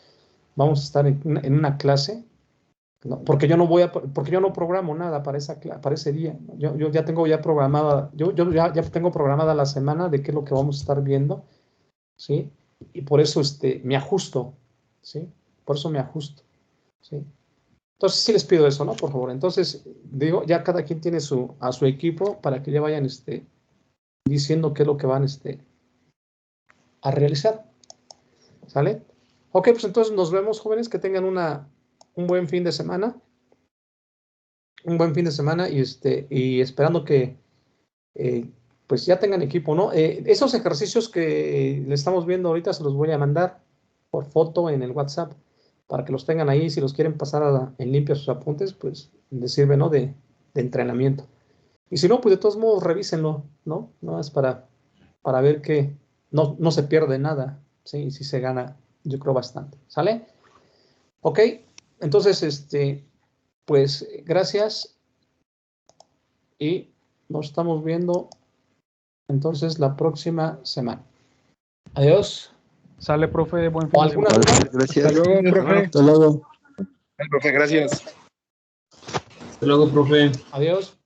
vamos a estar en una clase, ¿no? Porque yo no programo nada para ese día. Yo ya tengo programada, yo ya tengo programada la semana de qué es lo que vamos a estar viendo, ¿sí? Y por eso me ajusto, ¿sí? Por eso me ajusto, ¿sí? Entonces sí les pido eso, ¿no? Por favor. Entonces, digo, ya cada quien tiene a su equipo para que ya vayan diciendo qué es lo que van a realizar. ¿Sale? Ok, pues entonces nos vemos, jóvenes, que tengan un buen fin de semana. Un buen fin de semana y esperando que pues ya tengan equipo, ¿no? Esos ejercicios que le estamos viendo ahorita se los voy a mandar por foto en el WhatsApp para que los tengan ahí. Si los quieren pasar en limpio sus apuntes, pues les sirve, ¿no? De entrenamiento. Y si no, pues de todos modos revísenlo, ¿no? No es para ver que no se pierde nada, ¿sí? Y si se gana, yo creo bastante. ¿Sale? Ok, entonces, pues gracias y nos estamos viendo entonces la próxima semana. Adiós. Sale, profe, buen fin ¿O de alguna semana. duda? Gracias. Hasta luego, profe. Hasta luego. Profe, gracias. Hasta luego, profe. Adiós.